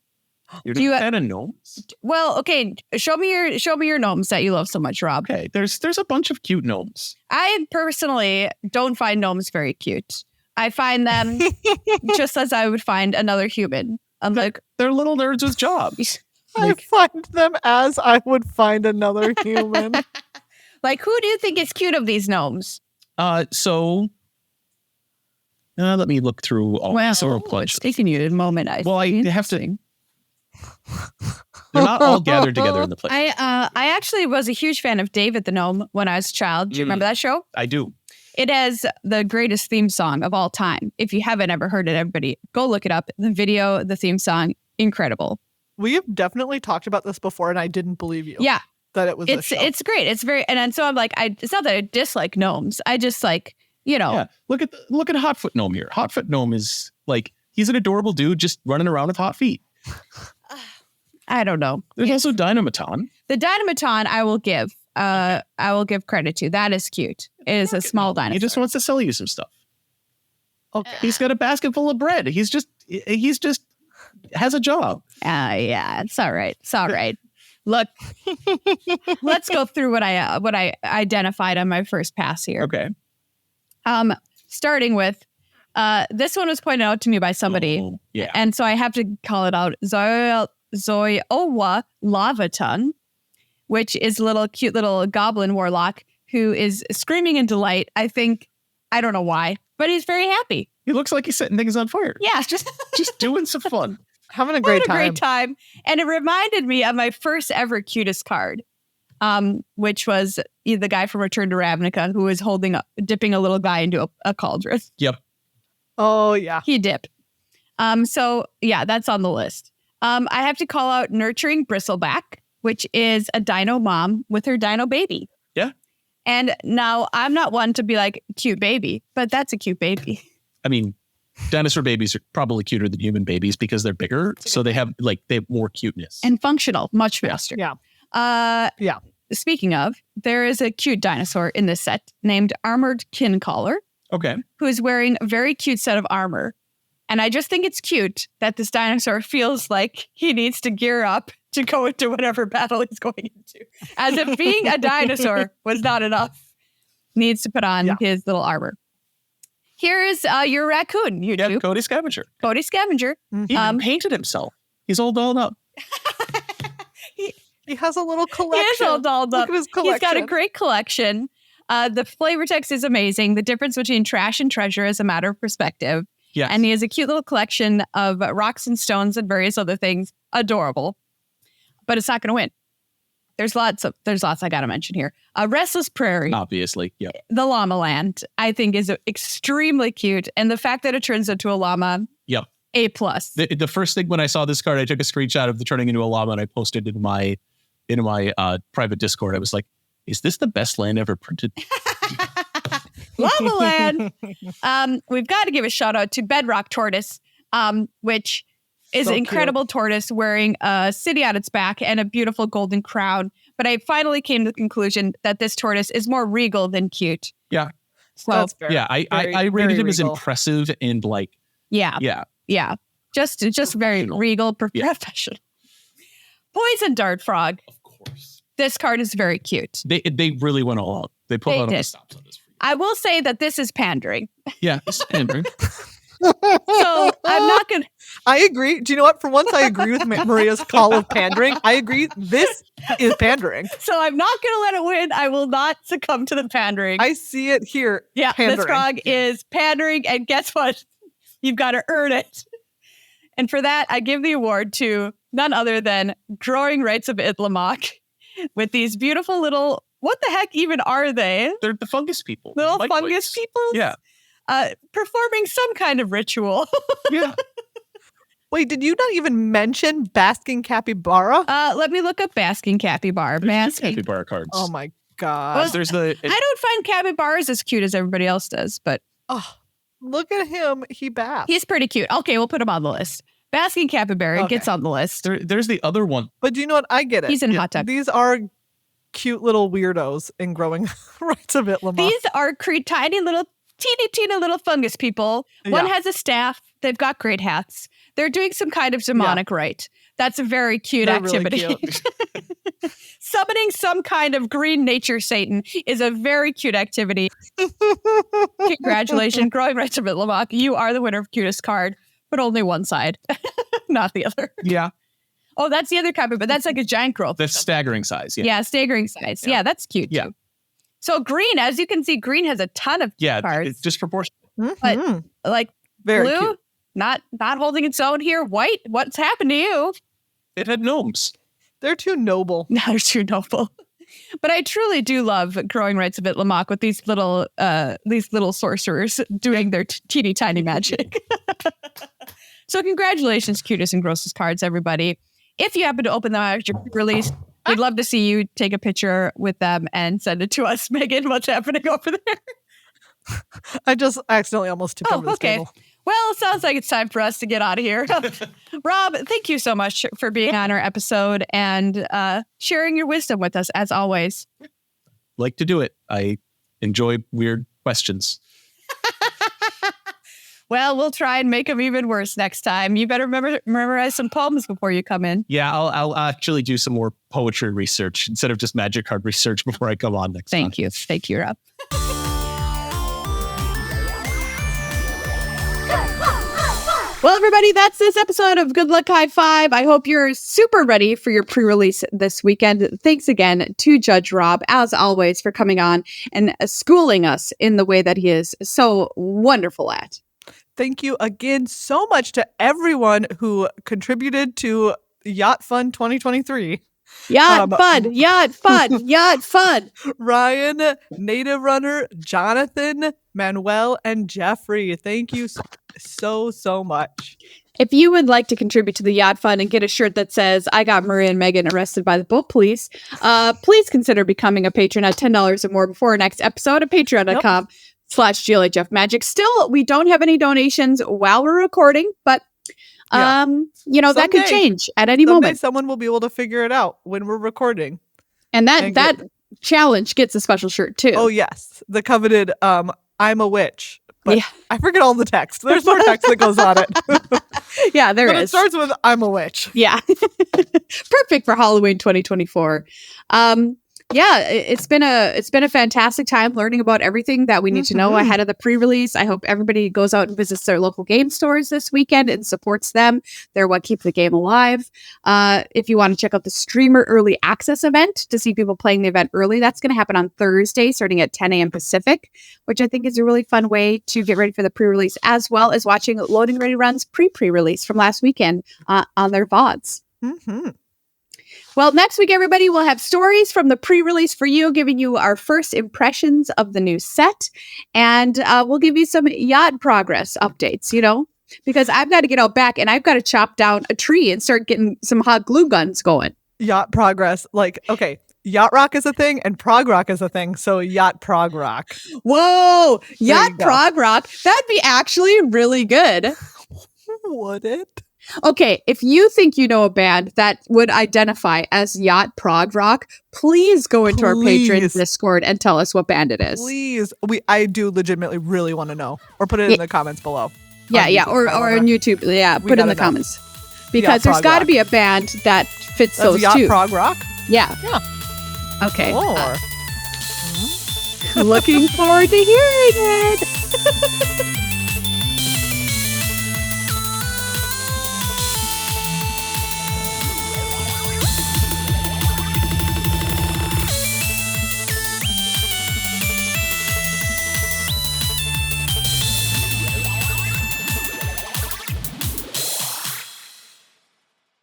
not a fan of gnomes? Well, okay. Show me your gnomes that you love so much, Rob. Okay, there's a bunch of cute gnomes. I personally don't find gnomes very cute. I find them just as I would find another human. I'm like, they're little nerds with jobs. I find them as I would find another human. Like, who do you think is cute of these gnomes? Let me look through all. It's taking you a moment. I have to. They're not all gathered together in the place. I actually was a huge fan of David the Gnome when I was a child. Do you remember that show? I do. It has the greatest theme song of all time. If you haven't ever heard it, everybody go look it up. The video, the theme song, incredible. We have definitely talked about this before, and I didn't believe you. Yeah. That it was it's great. It's very, and so I'm like, it's not that I dislike gnomes. I just like, Yeah. Look at Hotfoot Gnome here. Hotfoot Gnome is like, he's an adorable dude just running around with hot feet. I don't know. There's also Dynamaton. The Dynamaton I will give credit to. That is cute. It is a small dinosaur. He just wants to sell you some stuff. Okay. He's got a basket full of bread. He's just has a job. Yeah, it's all right. It's all right. Look, let's go through what I identified on my first pass here. Okay. Starting with this one was pointed out to me by somebody. Oh, yeah. And so I have to call it out. Zoyowa Lavaton, which is a cute little goblin warlock who is screaming in delight. I don't know why, but he's very happy. He looks like he's setting things on fire. Yeah, just doing some fun. Having a great time. And it reminded me of my first ever Cutest card, which was the guy from Return to Ravnica who was dipping a little guy into a cauldron. Yep. Oh, yeah. He dipped. So, yeah, that's on the list. I have to call out Nurturing Bristleback, which is a dino mom with her dino baby. Yeah. And now I'm not one to be like, cute baby, but that's a cute baby. I mean, dinosaur babies are probably cuter than human babies because they're bigger. So they have more cuteness. And functional, much faster. Yeah. speaking of, there is a cute dinosaur in this set named Armored Kincaller, Okay. who is wearing a very cute set of armor. And I just think it's cute that this dinosaur feels like he needs to gear up to go into whatever battle he's going into. As if being a dinosaur was not enough. Needs to put on his little armor. Here is your raccoon, YouTube. Yeah, Cody Scavenger. Cody Scavenger. He painted himself. He's all dolled up. He has a little collection. He is all dolled up. Look at his collection. He's got a great collection. The flavor text is amazing. The difference between trash and treasure is a matter of perspective. Yes. And he has a cute little collection of rocks and stones and various other things. Adorable. But it's not going to win. There's lots I got to mention here. Restless Prairie. Obviously. Yeah. The llama land, I think, is extremely cute. And the fact that it turns into a llama, Yep. A+. The first thing when I saw this card, I took a screenshot of the turning into a llama and I posted it in my private Discord. I was like, is this the best land ever printed? Llama land. We've got to give a shout out to Bedrock Tortoise, which is So an incredible tortoise wearing a city on its back and a beautiful golden crown. But I finally came to the conclusion that this tortoise is more regal than cute. Yeah. So, That's fair. Yeah. I Very rated him as regal. impressive and like, yeah. Just very regal, professional. Poison Dart Frog. of course. This card is very cute. They really went all out. They put They a lot of did. the stops on this. I will say that this is pandering. Yeah. It's pandering. So I'm not going to... I agree. Do you know what? For once, I agree with Maria's call of pandering. I agree. This is pandering. So I'm not going to let it win. I will not succumb to the pandering. I see it here. Yeah, pandering. this frog is pandering, and guess what? You've got to earn it. And for that, I give the award to none other than Growing Rights of Ixalan with these beautiful little, what the heck even are they? They're the fungus people. Little Lightweights. fungus people? Yeah. Performing some kind of ritual. Yeah. Wait, did you not even mention Basking Capybara? Let me look up Basking Capybara. Basking. Capybara cards. Oh my god. Well, There's the I don't find capybaras as cute as everybody else does, but Oh, look at him. He basks. he's pretty cute. Okay, we'll put him on the list. Basking Capybara Okay. gets on the list. there's the other one. But do you know what? I get it. He's in hot tub. These are cute little weirdos in Growing Rights of Ixalan. These are tiny little, teeny little fungus people. One Yeah. has a staff. They've got great hats. They're doing some kind of demonic rite. That's a very cute They're really activity. cute. Summoning some kind of green nature Satan is a very cute activity. Congratulations, Growing Rights of Ixalan. You are the winner of cutest card, but only one side, not the other. Yeah. Oh, that's the other copy, but that's like a giant growth. That's staggering size. Yeah. Yeah, staggering size. Yeah, that's cute Yeah. too. So green, as you can see, green has a ton of Yeah. cards. It's disproportionate. Mhm. Like Very blue, cute. not holding its own here. White, what's happened to you? It had gnomes. They're too noble. Now you're too noble. But I truly do love Growing Rights of Ixalan with these little sorcerers doing their teeny tiny magic. So congratulations, Cutest and Grossest cards, everybody. If you happen to open them after your release, we'd love to see you take a picture with them and send it to us. Megan, what's happening over there? I just accidentally almost tipped over this okay. table. Well, it sounds like it's time for us to get out of here. Rob, thank you so much for being on our episode and sharing your wisdom with us, as always. Like to do it. I enjoy weird questions. Well, we'll try and make them even worse next time. You better memorize some poems before you come in. Yeah, I'll actually do some more poetry research instead of just magic card research before I come on next time. Thank you. Thank you, Rob. Well, everybody, that's this episode of Good Luck High Five. I hope you're super ready for your pre-release this weekend. Thanks again to Judge Rob, as always, for coming on and schooling us in the way that he is so wonderful at. Thank you again so much to everyone who contributed to Yacht Fun 2023. Yacht fun, yacht fun, yacht fun. Ryan, Native Runner, Jonathan, Manuel, and Jeffrey. Thank you so much. If you would like to contribute to the Yacht Fund and get a shirt that says, I got Maria and Meghan arrested by the boat police, please consider becoming a patron at $10 or more before our next episode at patreon.com/GLHF Magic. Still, we don't have any donations while we're recording, but that could Someday. change at any Someday moment. someone will be able to figure it out when we're recording. And that challenge gets a special shirt too. Oh yes, the coveted I'm a witch. But Yeah. I forget all the text. There's more text that goes on it. Yeah, there but is. It starts with I'm a witch. Yeah. Perfect for Halloween 2024. Yeah, it's been a fantastic time learning about everything that we need to know ahead of the pre-release. I hope everybody goes out and visits their local game stores this weekend and supports them. They're what keep the game alive. If you want to check out the streamer early access event to see people playing the event early, that's going to happen on Thursday starting at 10 a.m. Pacific, which I think is a really fun way to get ready for the pre-release, as well as watching Loading Ready Run's pre-release from last weekend on their VODs. Mm-hmm. Well, next week, everybody, we'll have stories from the pre-release for you, giving you our first impressions of the new set. And we'll give you some yacht progress updates, because I've got to get out back and I've got to chop down a tree and start getting some hot glue guns going. Yacht progress. Okay, yacht rock is a thing and prog rock is a thing. So yacht prog rock. Whoa, yacht prog rock. That'd be actually really good. Would it? Okay, if you think you know a band that would identify as yacht prog rock, please go into our Patreon Discord and tell us what band it is. Please. I do legitimately really want to know. Or put it in the comments below. Yeah, or on YouTube. Yeah, put it in the comments. Because there's got to be a band that fits those yacht two. prog rock? Yeah. Okay. Looking forward to hearing it.